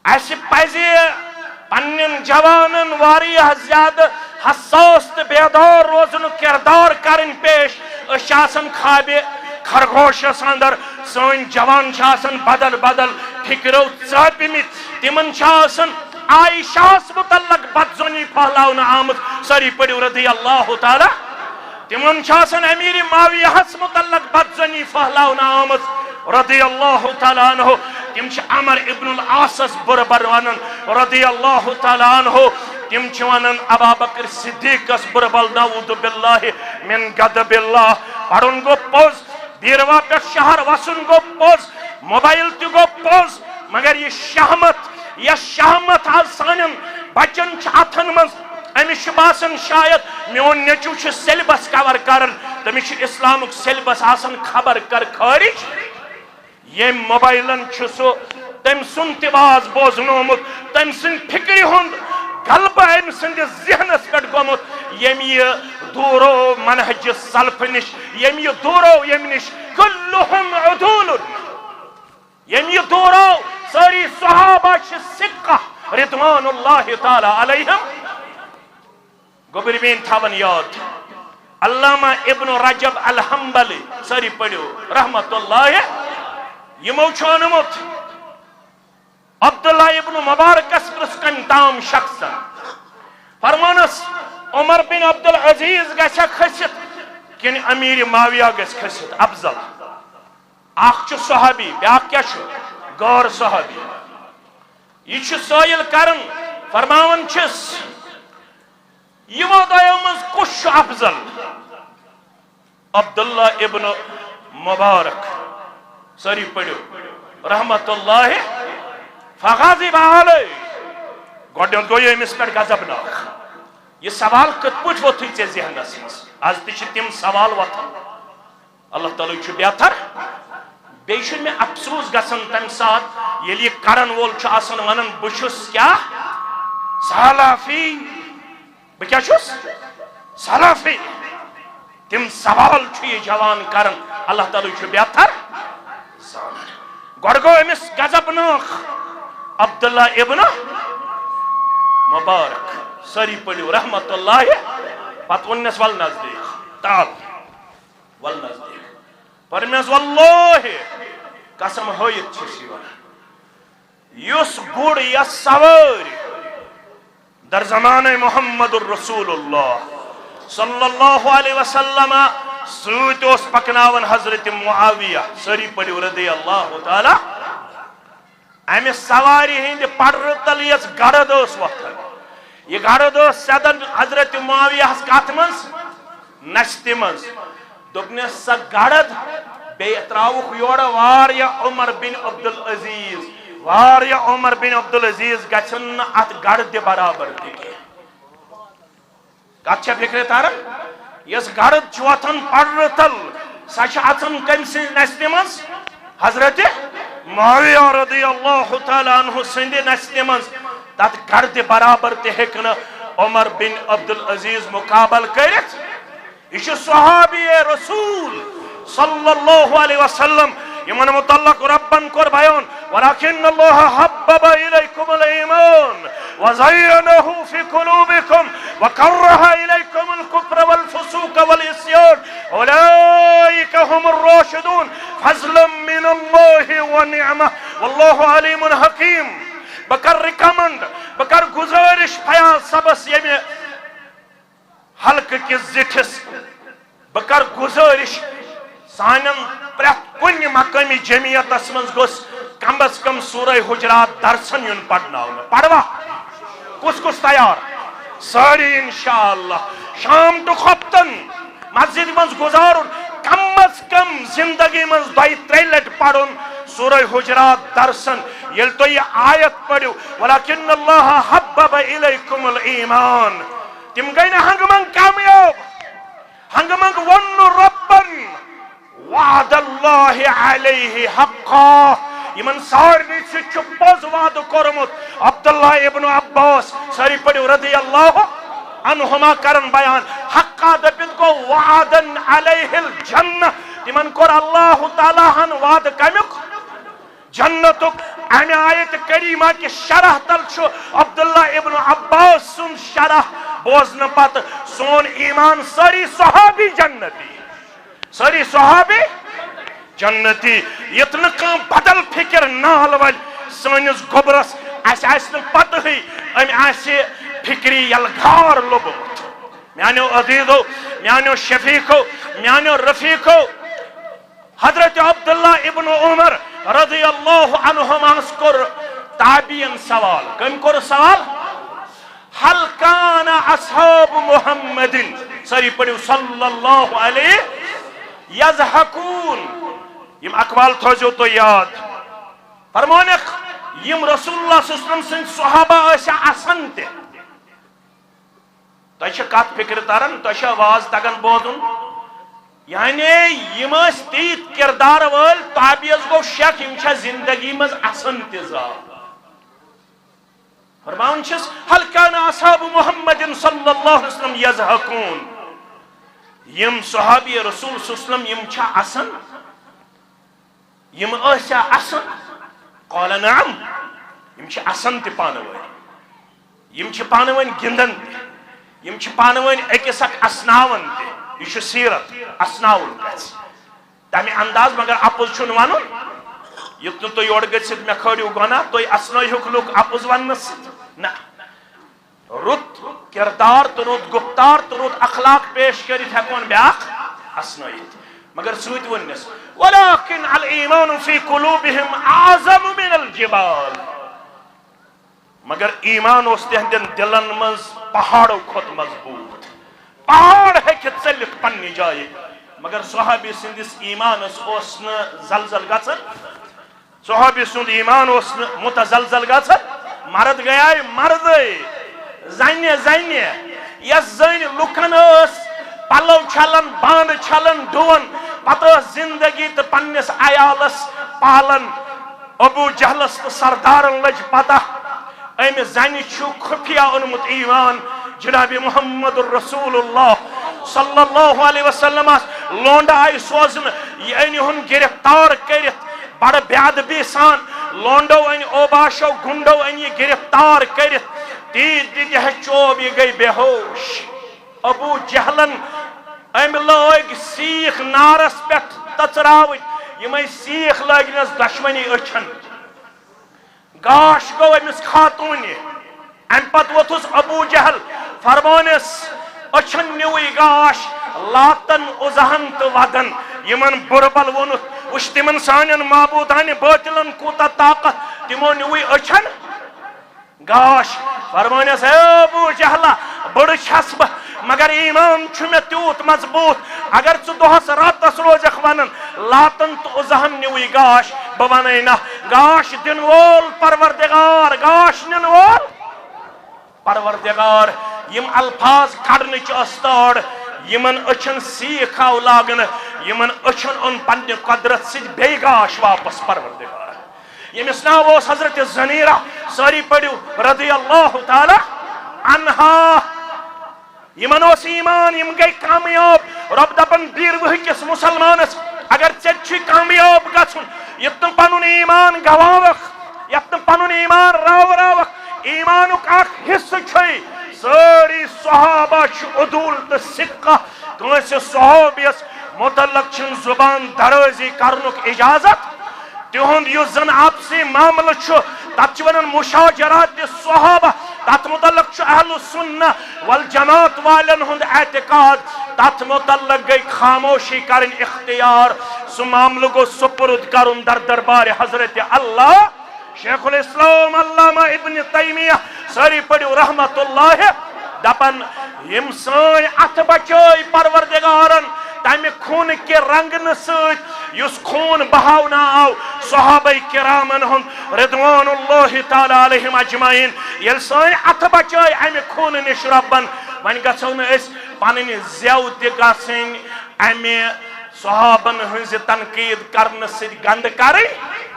اسہِ پزِ پننٮ۪ن جوانن واریاہ زیادٕ حساس تہٕ بیدار روزنُک کردار کرٕنۍ پیش أسۍ چھِ آسان خوابہِ خرگوشس اندر سٲنۍ جوان چھِ آسان بدل بدل فکرو ژاپمٕتۍ تِمن چھِ آسان عائشہس متعلق بدظنی پھہلاونہٕ آمٕژ سٲری پٔرِو رضی اللہ تعالیٰ تِمن چھِ آسان امیر معاویہس متعلق بدظنی پھہلاونہٕ آمٕژ رضی اللہ تعالیٰ عنہ تِم چھِ عمر ابن العاصس بُرٕ بر ونان رضی اللہ تعالیٰ عنہ تِم چھِ ونان ابابکر صدیقس بُرٕ بل نعوذ باللہ من غضب اللہ پرُن گوٚو پوٚز بیٖروا پٮ۪ٹھ شہر وسُن گوٚو پوٚز موبایل تہِ گوٚو پوٚز مگر یہ شہمت آز سانٮ۪ن بچن چھِ اتھن منٛز أمِس چھُ باسان شاید میون نیٚچوٗ چھُ سیلبس کور کران تٔمِس چھُ اسلامُک سیلبس آسان خبر کر خٲرج ییٚمۍ موبایلن چھُ سُہ تٔمۍ سُنٛد تہِ واز بوزنومُت تٔمۍ سٕنٛدِ فکرِ ہُنٛد غلبہٕ أمۍ سٕنٛدِس ذہنس پٮ۪ٹھ گوٚمُت ییٚمۍ یہِ دوٗرو منہج سلف نِش ییٚمۍ یہِ دوٗرو ییٚمہِ نِش کُلُہُم عدوٗلٌ ییٚمۍ یہِ دوٗرو سٲری صحابہ چھِ سِکہ رضوان اللہ تعالیٰ علیہم گوٚبرۍ تھاون یاد علامہ ابن رجب الحنبلی سٲری پٔرِو رحمت اللہ یِمو چھُ اوٚنمُت عبداللہ ابن مبارکس پرٛژھ کمہِ تام شخصن فرمانس عمر بن عبدالعزیز گژھیا کھٔسِتھ کِنہٕ امیر معاویہ گژھِ کھٔسِتھ افضل اکھ چھُ صحابی بیاکھ کیٛاہ چھُ غٲر صحابی یہ چھُ سٲیِل کران فرماوان چھِس یِمو دۄیو منٛز کُس چھُ افضل عبداللہ ابن مبارک ساری پڑھو رحمت اللہ فغضب علیہ گوڈن گو امس پہ غضبناک یہ سوال کت پوچھ ووتھے ژے ذہنس مز آج تہ تم سوال وتھان اللہ تعالیٰ چھ بہتر بیٚیہِ چھُ مےٚ افسوس گژھان تمہِ ساتہٕ ییٚلہِ یہِ کرن وول چھُ آسان ونان بہٕ چھُس کیٛاہ سلفی بہٕ کیٛاہ چھُس سلفی تم سوال چھُ یہِ جوان کران اللہ تعالیٰ چھُ بہتر زانان گۄڈٕ گوٚو أمِس غضبناک عبداللہ ابن مبارک ساری پڑھو رحمت اللہ پتہٕ ووٚننس ول نزدیٖک تال ول نزدیٖک فرمیس واللہ قسم ہٲیِتھ چھُس یہِ ونان یُس گُر یا سوٲرۍ در زمانہ محمد الرسول اللہ صلی اللہ علیہ وسلم سۭتۍ اوس پکناون حضرت معاویہ ساری پڑھو رضی اللہ تعالی امہِ سوارِ ہٕنٛدِ پڑرٕ تل یۄس گرد ٲس وۄتھان یہ گرد ٲس سیدن حضرت معاویہس کتھ منٛز نشتہِ منٛز دوٚپنس سۄ گرد بیٚیہِ ترٛاوُکھ یورٕ واریاہ عمر بن عبدالعزیز واریاہ عمر بن عبدالعزیز گژھن نہٕ اتھ گردِ برابر تہِ کینٛہہ کتھ چھےٚ فکرِ تران یۄس گرد چھِ وۄتھان پڑرٕ تل سۄ چھِ اژان کٔمۍ سٕنٛزِ نستہِ منٛز حضرت معاویہ رضی اللہ تعالیٰ عنہ سٕنٛدِ نستہِ منٛز تتھ گردِ برابر تہِ ہیٚکہِ نہٕ عمر بن عبدالعزیز مقابل کٔرِتھ یہ چھُ صحابی رسول صلی اللہ علیہ وسلم یمن متعلق ربن کور بیان ولكن الله حبب إليكم الإيمان وزينه في قلوبكم وكره إليكم الكفر والفسوق والعصيان أولئك هم الراشدون فضلا من الله ونعمة والله عليم حكيم بکر ریکمنڈ بکر گزارش فیاض صبس یمہ حلقہ کس زٹھس بکر گزارش سانن پریت کن مقامی جمعیتس من گوس کم از کم سورہ حجرات درسن یون پڑھناؤن پڑھوا کس کس تیار ساری انشاءاللہ شام تو خفتن مسجد من گزارن کم از کم زندگی من دائی تری لٹ پڑھن سورہ حجرات درسن یل تو یہ آیت پڑھو ولیکن اللہ حبب الیکم الایمان تم گئی نا ہنگ منگ کامیاب ہنگ منگ ون ربن وعد اللہ علیہ حقا یمن سارنی سے پوز وعد کورمت عبداللہ ابن عباس ساری پڑھو رضی اللہ عنہما کرن بیان حقا دپن کو وعدن علیہ الجنہ تمن کور اللہ تعالیٰ ہن وعد کمیک جنتک امی آیت کریمہ کی شرح تل چھو عبداللہ ابن عباس سن شرح بوزن پت سون ایمان ساری صحابی جنتی ساری صحابی جنتی یتن کام بدل فکر نال ول سانس گبرس اس آسن پتہ ہی ام آسی فکری یلغار لبوت میانو عزیزو میانو شفیقو میانو رفیقو حضرت عبداللہ ابن عمر رضی اللہ عنہما اسکر تابعین سوال کم کر سوال حل کان اصحاب محمد سری پڑھو صلی اللہ علیہ یضحکون یم اقوال تھوزو تو یاد فرمونک یم رسول اللہ صلی اللہ علیہ وسلم سن صحابہ ایسا اسن تے تو ایسا کات فکر تارن تو ایسا آواز تگن بوزن یعنی یم اس تیت کردار وال تابعیز گو شک یم چھا زندگی مز اسن تزا فرمان چھس حل کان اصحاب محمد صلی اللہ علیہ وسلم یضحکون یم صحابی رسول صلی اللہ علیہ وسلم یم چھا اسن یم ایسا اسن قال نعم یم چھا اسن تی پانوین یم چھا پانوین گندن تی یم چھا پانوین ایکس اک اسناون تی یہ چھو سیرت اسناون گھس تامی انداز مگر اپوز چھو نوانون یتن تو یوڑ گھت سید میں کھوڑیو گونا تو یہ اسنوی حکلوک اپوز ونس نا رت کردار تو رت گفتار تو رت اخلاق پیش کری تھا کون بیاق اسنوی مگر سویت ونس ولیکن الایمان فی قلوبہم اعظم من الجبال مگر ایمان اس تہندن دلن مز پہاڑو خود مضبوط پہاڑ ہے کہ چلک پنی جائے مگر صحابی سندس ایمانس اوس نہ زلزل گژھان صحابی سند ایمان اوس نہ متزلزل گژھان مرد گیا مرد زنہ یس زن لکن اس پلو چھلن باند چھلن ڈون پتہ زندگی تو پنس عیالس پالن ابو جہلس تو سردارن لج پتہ ام زن خفیہ اونمت ایمان جناب محمد الرسول اللہ صلی اللہ علیہ وسلم لونڈ آئی سوزن یہ ان گرفتار کرت بڑ بیادبی سان لونڈو ان اوباشو گنڈو ان یہ گرفتار کرت تیز دی چوب یہ گئی بے ہوش ابو جہلن ام لوگ سیخ نارس پہ تچراو یہ سیخ لگنس دشمنی اچھن گاش گو امس خاتون ام پت ووتھس ابو جہل فرمانس اچھن نیوی گاش لاتن ازہن تو ودن یمن بربل ونت وش تمن سانن معبودان باطلن کوتا طاقت تمو نیوی اچھن گاش فرمانس اے ابو جہلا بڑ چھس بہ مگر ایمان چھ مے تیوت مضبوط اگر ژٕ دۄہس راتس روزکھ ونن لاتن تو ازہن نیوی گاش بہ ونے نہ گاش دن وول پروردگار گاش نن وول پروردگار یم الفاظ کڑنچ استار یمن اچھن سیخ آو لاگن یمن اچھن ان پنہ قدرت سی بے گاش واپس پروردگار یمس ناو اوس حضرت زنیرہ ساری پڑھو رضی اللہ تعالی عنہا یمن اوس ایمان یم گئی کامیاب رب دپن بیر وہکس مسلمانس اگر ژےٚ کامیاب گژھُن یت نہٕ پنُن ایمان گواوکھ یت نہٕ پنُن ایمان راوراوکھ ایمانُک اکھ حصہٕ چھُے سٲری صحابہ چھِ عدول تہٕ صدقہ کٲنٛسہِ صحابیس متعلق چھُنہٕ زبان درٲزی کرنُک اجازت تہنٛد یُس زن آپسی معاملہٕ چھُ تتھ چھِ ونان مشاجرات صحابہ تتھ متعلق چھُ اہل السنہ والجماعت والن ہُنٛد اعتقاد تتھ متعلق گئی خاموشی کرن اختیار سُہ معاملہٕ گوٚو سپرد کرُن در دربار حضرت اللہ شیخ الاسلام علامہ ابن تیمیہ ساری پڑھو رحمت اللہ دپن یم سٲنۍ اتھ بچٲے پروردگارن تمہ خون کے رنگن ست یس خون بہاونا آو صحابہ کرامن ہند رضوان اللہ تعالی علیہم اجمعین یل سٲنۍ اتھ بچٲے امہ خون نش ربن ون گژھو نہٕ أسۍ پنٕنۍ زٮ۪و تہِ گژھٕنۍ امہ صحابن ہٕنٛزِ تنقید کرنہٕ سۭتۍ گنٛدٕ کرٕنۍ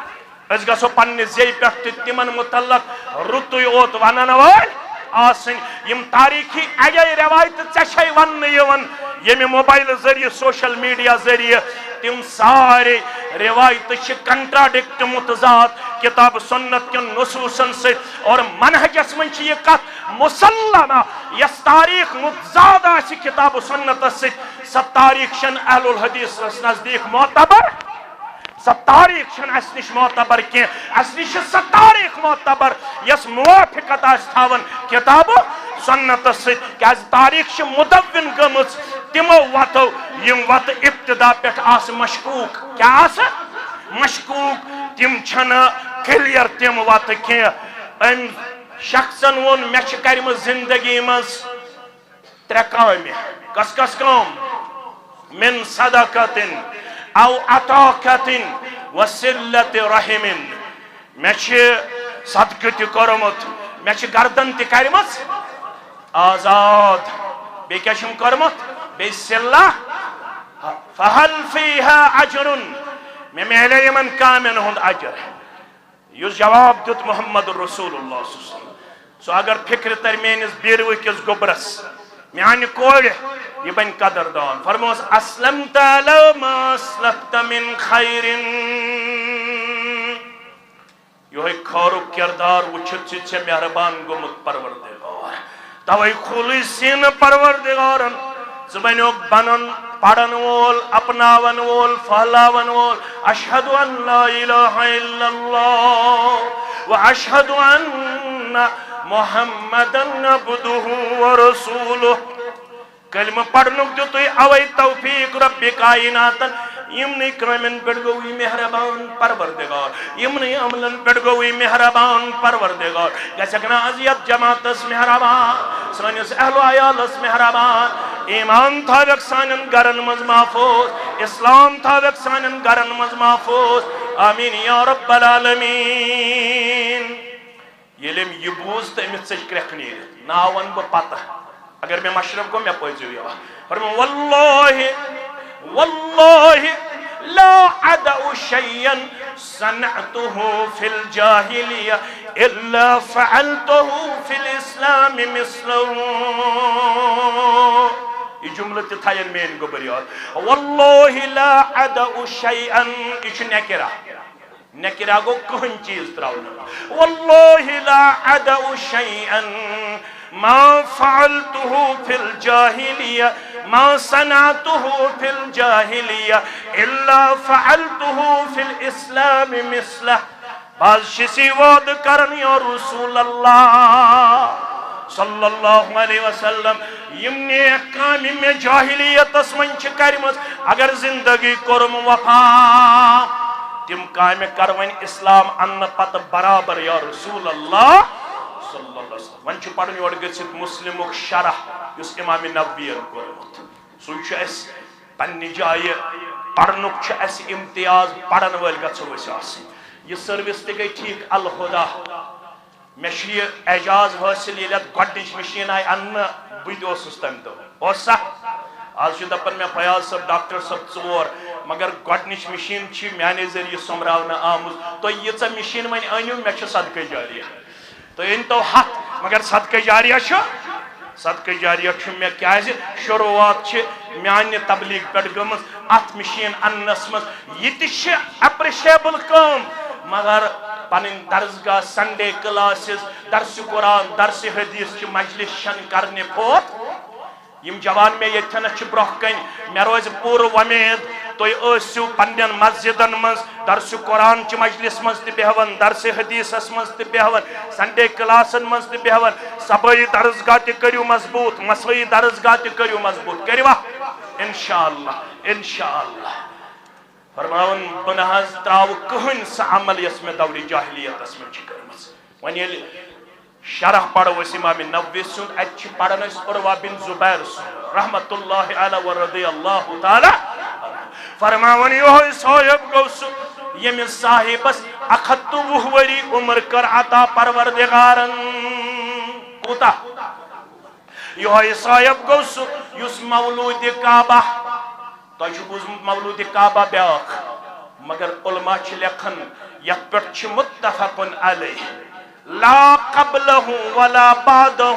أسۍ گژھو پننہِ زیٚیہِ پٮ۪ٹھ تہِ تِمن متعلق رُتُے اوت ونن وٲلۍ آسٕنۍ یم تاریخی اجے روایت ژےٚ چھے وننہٕ یِوان ییٚمہِ موبایل ذریعہ سوشل میڈیا ذریعہ تم سارے روایت چھ کنٹراڈکٹ متضاد کتاب سنت کن نصوصن سے اور منہجس من چھ یہ کت مسلمہ یس تاریخ متضاد آسی کتاب سنت سے سا تاریخ شن اہل الحدیث نزدیک معتبر سا تاریخ چھن اس نش معتبر کی اس نش سا تاریخ معتبر یس موافقت آس تھاون کتاب سنت سے کہ تاریخ چھ مدون گمز تمو واتو یم وات ابتدا پیٹھ آس مشکوک کیا آس مشکوک تم چھن کلیر تم وات کی ان شخصن ون مچ کرم زندگی مز ترے کام کس کس کام من صدقت او عطاقت وصلت رحم مچ صدقہ تہ کرمت مچ گردن تہ کرمت آزاد بی کیا چھم کرمت بی صلہ فہل فیہا عجر میں میلے یمن کامن ہند عجر یس جواب دیت محمد رسول اللہ صلی اللہ علیہ وسلم سو اگر فکر تر مینس بیروی کس گبرس میانی کوڑ یہ بن قدردان فرموس اسلمت لو ما اسلفت من خیر یہ خورو کردار وچھت سے مہربان گمت پروردگار توئی خلصین پروردگارن زبانیوک بنن پڑھن وول اپناون وول پھہلاون وول اشہد ان لا الہ الا اللہ و اشہد ان محمدن عبدہ و رسولہ کلمہ پڑھنک جو تو اوئی توفیق رب کائناتن یمنی کرمن پڑھ گوئی مہربان پروردگار یمنی عملن پڑھ گوئی مہربان پروردگار گسکنا عزیت جماعت اس مہربان سانیس اہل و عیال اس مہربان ایمان تھاوک سانن گرن مز محفوظ اسلام تھاوک سانن گرن مز محفوظ آمین یا رب العالمین یلیم یہ بوز تو امت سچ کرک نیر نا ون بہ پتہ اگر میں مشرف کو میں پوزیو یا فرمو واللہ واللہ لا عدع شيئا صنعته في الجاهلية إلا فعلته في الإسلام مثله یہ جملہ تتھائن مین گبر یاد واللہ لا عدع شيئا یہ نکرہ گو کہن چیز تراؤنا واللہ لا عدع شيئا ما فعلته في الجاهلية ما صنعته في الجاهلية إلا فعلته في الإسلام مثله بعض شسی وعد کرن یا رسول اللہ صلی اللہ علیہ وسلم یمنی کامی میں جاہلیت اسمن چکرمز اگر زندگی کرم وفا تم کامی کروین اسلام ان پت برابر یا رسول اللہ صلی اللہ علیہ وسلم ون چھ پڑھن یور گژھت مسلمک شرح یس امام نوویین کوٚرمُت سُے چھُ اَسہِ پننہِ جایہِ پڑھنُک چھُ اَسہِ امتیاز پڑھن وٲلۍ گژھو أسۍ آسٕنۍ یہ سروس تہِ گٔے ٹھیٖک الخدا مےٚ چھُ یہِ اعجاز حٲصِل ییٚلہِ اَتھ گۄڈنِچ مِشیٖن آیہِ اَننہٕ بہٕ تہِ اوسُس تَمہِ دۄہ اوسا آز چھُ دپان مےٚ فیاض صٲب ڈاکٹر صٲب ژور مگر گۄڈنِچ مِشیٖن چھِ میٛانے ذٔریعہٕ سوٚمبراونہٕ آمٕژ تُہۍ ییٖژاہ مِشیٖن وۄنۍ أنِو مےٚ چھُ صدقے جاریہ تُہۍ أنۍتو ہتھ مگر صدقے جاریہ چھُ صدقے جاریہ چھُ مےٚ کیٛازِ شروعات چھِ میٛانہِ تبلیغ پٮ۪ٹھ گٔمٕژ اَتھ مِشیٖن اَننَس منٛز یہِ تہِ چھِ اٮ۪پرِشیبٕل کٲم مگر پنٕنۍ درسگاہ سنڈے کلاسز درسِ قرآن درسِ حدیث چہِ مجلس چھنہٕ کرنہِ پھوت یم جوان میں یتھنس چھ برونٛہہ کَنہِ مےٚ روزِ پوٗرٕ وۄمید تُہۍ ٲسِو پننٮ۪ن مسجدن منٛز درسِ قرآن چہِ مجلس منٛز تہِ بیٚہوان درسِ حدیثس منٛز تہِ بیٚہوان سنڈے کلاسن منٛز تہِ بیٚہوان صبٲیی درسگاہ تہِ کٔرِو مضبوٗط مسٲیی درسگاہ تہِ کٔرِو مضبوٗط کٔرِوا انشاءاللہ انشاءاللہ فرماوان بہٕ نہ حظ تراوٕ کٕہٕنۍ سۄ عمل یۄس مےٚ دورِ جاہلیتس منٛز چھِ کٔرمٕژ وۄنۍ ییٚلہِ شرح پڑھو اس امام نووی سن اچھی پڑھن اس عروہ بن زبیر سن رحمت اللہ علیہ ورضی اللہ تعالی فرماون یہ صاحب گوس یم صاحبس اخت وہوری عمر کر عطا پروردگارن کوتا یہ صاحب گوس یس مولود کعبہ تو مولود کعبہ بیاخ مگر علماء چھ لکھن یت پٹ چھ متفق علیہ لا قبلہ ولا بعدہ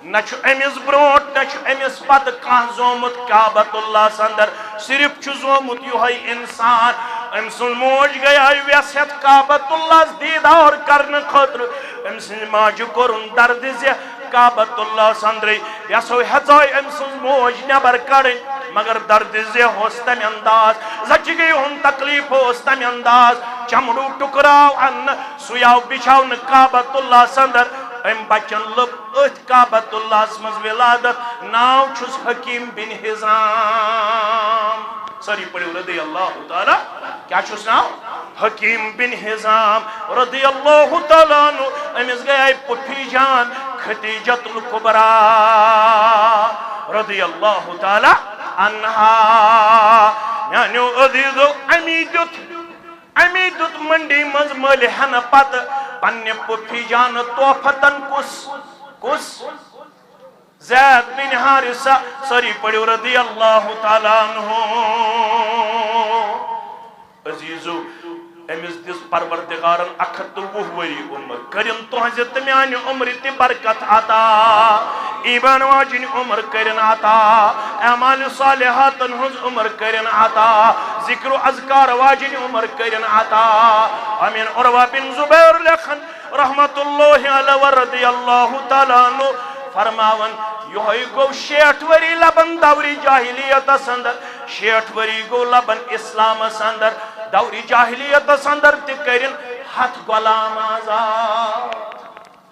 نچو امیز بروٹ نچو امیز پد کان زومت کعبۃ اللہ سندر صرف چھ زومت یوہی انسان امسن موج گیا ویسیت کعبۃ اللہ دیدار کرن خطر امسن ماج کرن درد زی کعبۃ اللہ سندری یسو ہزائی امسن موج نبر کرن مگر درد زی ہوستم انداز زچ گئی ہن تکلیف ہوستم انداز چمڑو ٹکراو ان سویاو بچاو کعبۃ اللہ سندر ام بچن لب ات کعبۃ اللہ اسمز ولادت ناو چھس حکیم بن حزام سری پڑھو رضی اللہ تعالی کیا چھس ناو حکیم بن حزام رضی اللہ تعالی عنہ امز گئی پٹھی جان خدیجۃ الکبریٰ رضی اللہ تعالی عنہا یعنی عزیزو امیدت منڈی مز ملحن پت پنہ پفی جان توفتن کس زید بن حارثہ سری پڑھو رضی اللہ تعالی عنہ عزیزو امس دس پروردگارن اکھت وہوری عمر کرن تہذ میانہ عمر تہ برکت عطا ایمان واجن عمر کرن عطا اعمال صالحاتن ہز عمر کرن عطا ذکر و اذکار واجن عمر کرن عطا امین عروہ بن زبیر لکھن رحمت اللہ علیہ ورضی اللہ تعالی عنہ فرماون یہ گو 60 وری لبن دوری جاہلیت سندر 60 وری گو لبن اسلام سندر دوری جاہلیت سندر تہ کرن ہتھ غلام آزاد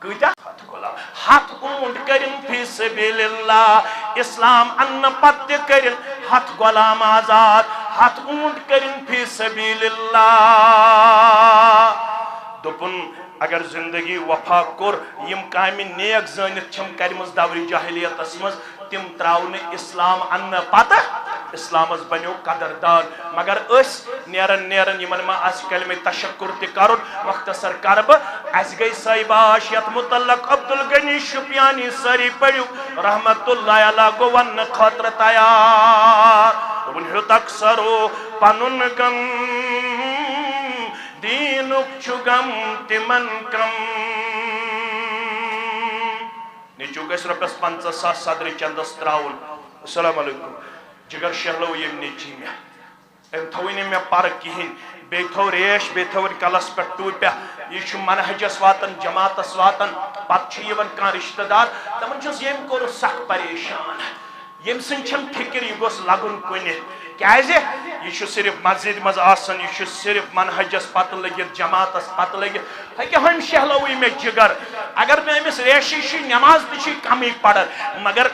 کتا ہتھ غلام ہتھ اونٹ کرن فی سبیل اللہ اسلام ان پت تہ کرن ہتھ غلام آزاد ہتھ اونٹ کرن فی سبیل اللہ دپن اگر زندگی وفا کور یم کامہ نیک زانت چھم کرمز دوری جاہلیت مز تم تراؤن اسلام ان پتہ اسلامس بنو قدردان مگر اس نیرن نیرن یمن ما اس کلمہ تشکر تہ کرن مختصر کرب اس گئی سایباش یت متعلق عبدالغنی شپیانی سری پڑیو رحمت اللہ علیہ گو ون خاطر تیار ون تکسرو پنن غم دینک چھ غم تمن کم نیچو گیس رپس 50,000 صدر چندس تراؤن السلام علیکم جگر شہلو یم نیچی میں ام تھوینی میں پارک کہین بے تھو ریش بے تھو کلس پر ٹوپیا یہ منہجس واتن جماعتس واتن پت یون کان رشتہ دار تمن چھس یم کور سخ پریشان یم سن چھم فکر یہ گوس لگن کن کیازِ یہ صرف مسجد مز آسن یہ صرف منہجس پتہ لگت جماعتس پتہ لگت ہکہ ہم شہلوی میں جگر اگر میں امس ریشی چھ نماز تہ کمی پڑھن مگر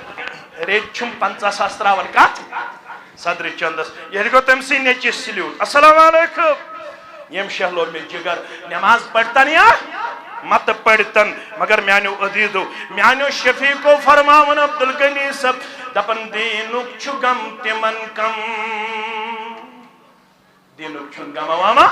ریت چھم 50,000 تراون کت صدر چندس یہ گو تم سی نیچی سلیوٹ السلام علیکم یم شہلو میں جگر نماز پڑھتن یا مت پڑھتن مگر میانو عزیزو میانو شفیقو فرماون عبدالغنی سب دپن دینک چھ غم تمن کم دینک چھ غم واما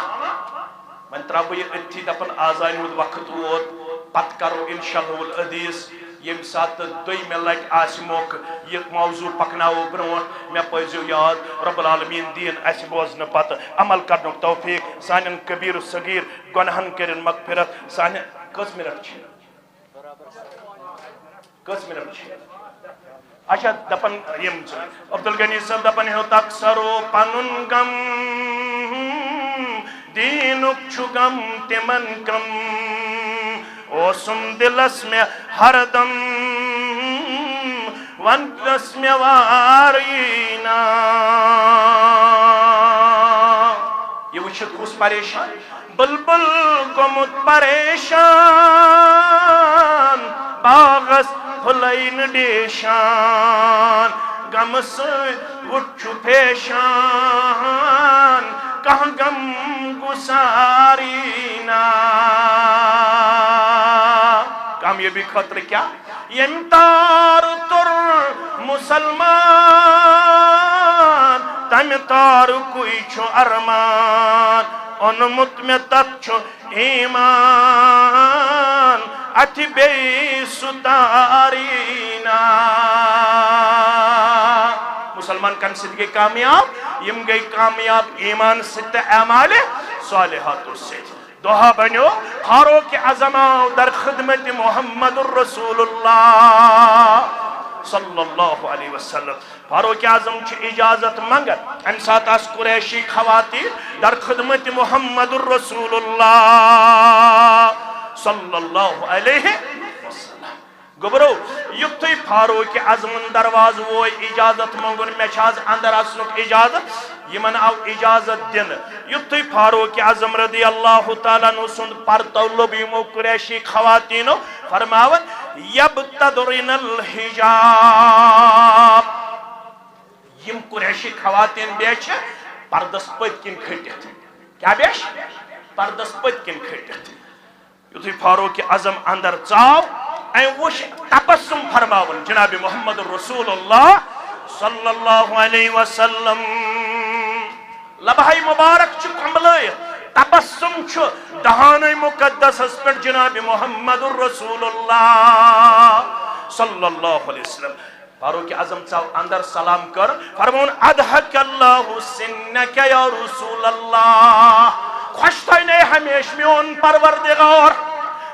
من ترابو یہ اتھی دپن آزانی ہود وقت ووت پت کرو انشاءاللہ العزیز یم سات دوی میں لٹ آس موقع یہ موضوع پکناو برون میں پزیو یاد رب العالمین دین اس بوزن پتہ عمل کرن توفیق سانن کبیر صغیر گناہن کرن مغفرت سانن کس منٹ اچھا دپن یم عبدالغنی صاحب دپن ہو تکسرو پنن غم دینک چھ غم تمن کم اوسم دلس میں ہر دم ونس میں وارینا یہ وچھت کس پریشان بلبل گمت پریشان باغس پھلین ڈیشان غم وچھو پیشان کہاں غم گسارینا کامیابی خطر کیا یم تار تر مسلمان تم تار کوئی چھو ارمان انمت میں تت چھو ایمان اتھی بے ستارینا مسلمان کن سد گئی کامیاب یم گئی کامیاب ایمان ست اعمال صالحات سے دوہا بنیو فاروق اعظم در خدمت محمد الرسول اللہ صلی اللہ علیہ وسلم فاروق اعظم چھ اجازت منگر ام سات اس قریشی خواتین در خدمت محمد الرسول اللہ صلی اللہ علیہ وسلم گبرو یکتوی فاروق اعظم دروازہ وہ اجازت منگر میں چھاز اندر اسنک اجازت یمن آو اجازت دن یکتوی فاروق اعظم رضی اللہ تعالیٰ نو سند پرتو لبیمو قریشی خواتینو فرماون یبتدرن الحجاب یم قریشی خواتین بیچ پردس پت کن کھٹت کیا بیش پردس پت کن کھٹت یکتوی فاروق اعظم اندر چاو این وش تبسم فرماون جناب محمد رسول اللہ صلی اللہ علیہ وسلم لبہائی مبارک چھ کملے تبسم چھ دہانے مقدس اس پر جناب محمد رسول اللہ صلی اللہ علیہ وسلم فاروق اعظم چاو اندر سلام کر فرمون ادھک اللہ سنک یا رسول اللہ خوشتائنے ہمیش میون پروردگار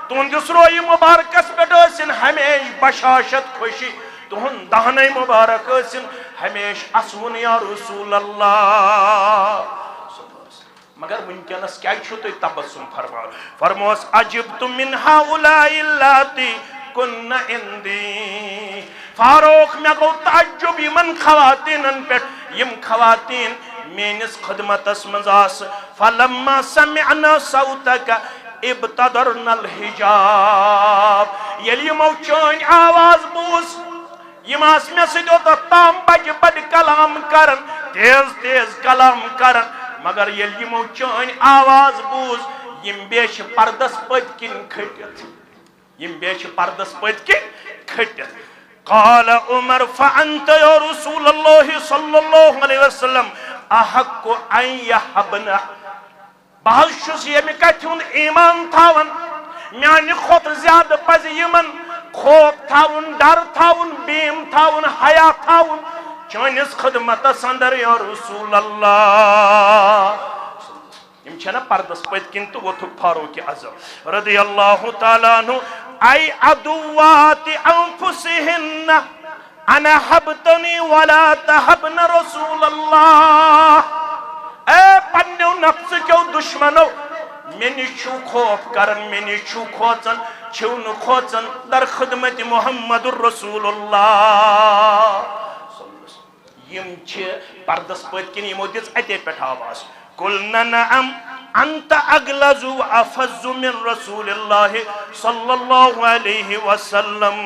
تون جسروئی مبارکس پہ ڈوسن ہمیش بشاشت خوشی تون دہنے مبارک سن ہمیش اسون یا رسول اللہ مگر منکنس کیا چھو تو تبسم فرموس عجبت من ہاولائی اللاتی کن اندی فاروق میں گو تعجب یمن خواتین پر یم خواتین مینس خدمت اسمزاس فلما سمعنا صوتک ابتدرن الحجاب یلی موچون آواز بوز یم آس میں سیدھو تو تام بج بڑ کلام کرن تیز تیز کلام کرن مگر یلی موچون آواز بوز یم بیش پردس پت کن کھٹت یم بیش پردس پت کن کھٹت قال عمر فأنت يا رسول الله صلى الله عليه وسلم أحق أن يحبنا بہت چھُس ییٚمہِ کتھِ ہُنٛد ایمان تھاوان میانہِ کھۄتہٕ زیادٕ پزِ یِمن خوف تھاوُن ڈر تھاوُن بیم تھاوُن حیا تھاوُن چٲنِس خدمتس اندر یا رسول اللہ یم چھنا پردس پٔتۍ کِنۍ تہٕ ووٚتھُکھ فاروق اعظم رضی اللہ تعالیٰ عنہ اے عدوات انفسہن انا حبتنی ولا تحبن رسول اللہ اے پنیو نفس کیو دشمنو میں نشو خوف کرن میں نشو کھوچن چھو نو کھوچن در خدمت محمد الرسول اللہ یم چھے پردس پت کن یمو دس اتے پیٹھ آواز قلنا نعم انت اغلظ وافظ من رسول اللہ صلی اللہ علیہ وسلم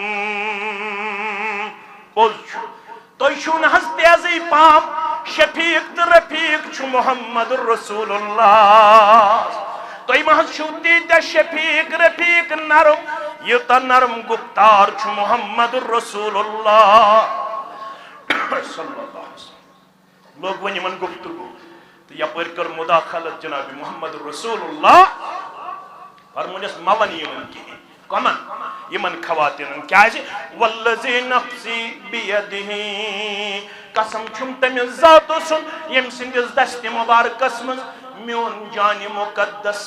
تو چھو نحس تیزی پام شفیق تو رفیق چھو محمد الرسول اللہ تو محض چھو تیتا شفیق رفیق نرم یتا نرم گفتار چھو محمد الرسول اللہ صلی اللہ علیہ وسلم لوگ ونی من گفتگو تو یا پر کر مداخلت جناب محمد الرسول اللہ فرمونیس مون یمن کی کمن یمن خواتین کیا جی والذی نفسی بیدہی قسم چھم تم ذات سن یم سندس دست مبارکس من میون جان مقدس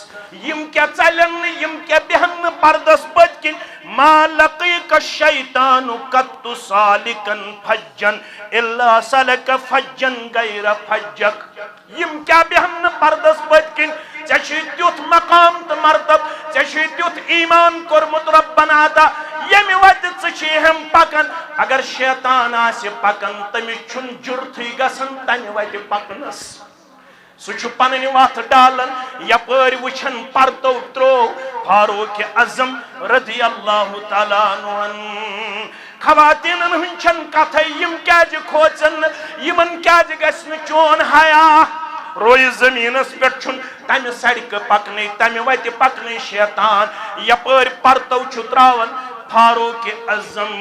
یم کیا چلن یم کیا بہن پردس پت کن ما لقیک الشیطان قط سالکن فجن الا سلک فجن غیر فجک یم کیا بہن پردس پت کن چشی تیوت مقام تو مرتب چشی تیوت ایمان کرمت ربنا دا یمی وقت چشی ہم پکن اگر شیطان آسی پکن تمی چھن جرتھی گسن تنی وقت پکنس سچو پنن وقت ڈالن یا پر وچھن پرتو ترو فاروق اعظم رضی اللہ تعالیٰ عنہ خواتین ہنچن کتھے یم کیا جی کھوچن یمن کیا جی گسن چون حیا روی زمینس پہ چھن تمہ سڑک پکنے تمہ وتہ پکنے شیطان یا پر پرتو چھ تراون فاروق اعظم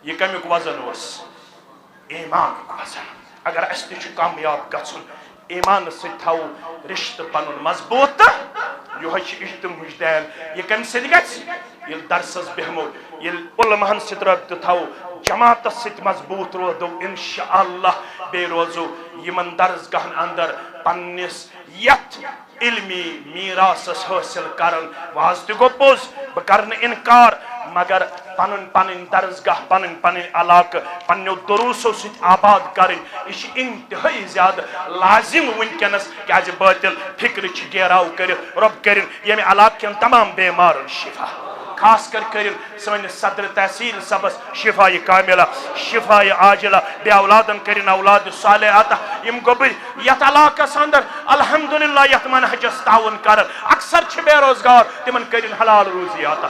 یہ کمیک وزن اس ایمان وزن اگر اس تہ کامیاب گژھن ایمان سۭتۍ تھاوو رشتہ پنن مضبوط یہ اجتماع دین یہ کم سۭتۍ گژھِ ییٚلہِ درسس بیہمو ییٚلہِ علماہن سۭتۍ رٲبطہٕ تھاوو جماعتس سۭتۍ مضبوط روزو انشاءاللہ بیٚیہِ روزو یمن درسگاہن اندر پننس یتھ علمی میراثس حٲصل کرن واز تہِ گوٚو پوٚز بہٕ کرٕ نہٕ انکار مگر پنن پنن درسگاہ پنن پنن علاقہ پننیو دروسو سۭتۍ آباد کرن یہ انتہائی زیادہ لازم ونکس کیازِ باطل فکر چھ گیراو کرت رب کرن یمہ علاقہ کین تمام بیمارن شفا خاص کر کرن سٲنِس صدر تحصیل صبس شفا کاملہ شفا عاجلہ بے اولادن کرن اولاد صالح عطا یم گوٚو یتھ علاقس اندر الحمدللہ یتھ منہجس تعاون کرن اکثر چھ بے روزگار تمن کرن حلال روزی عطا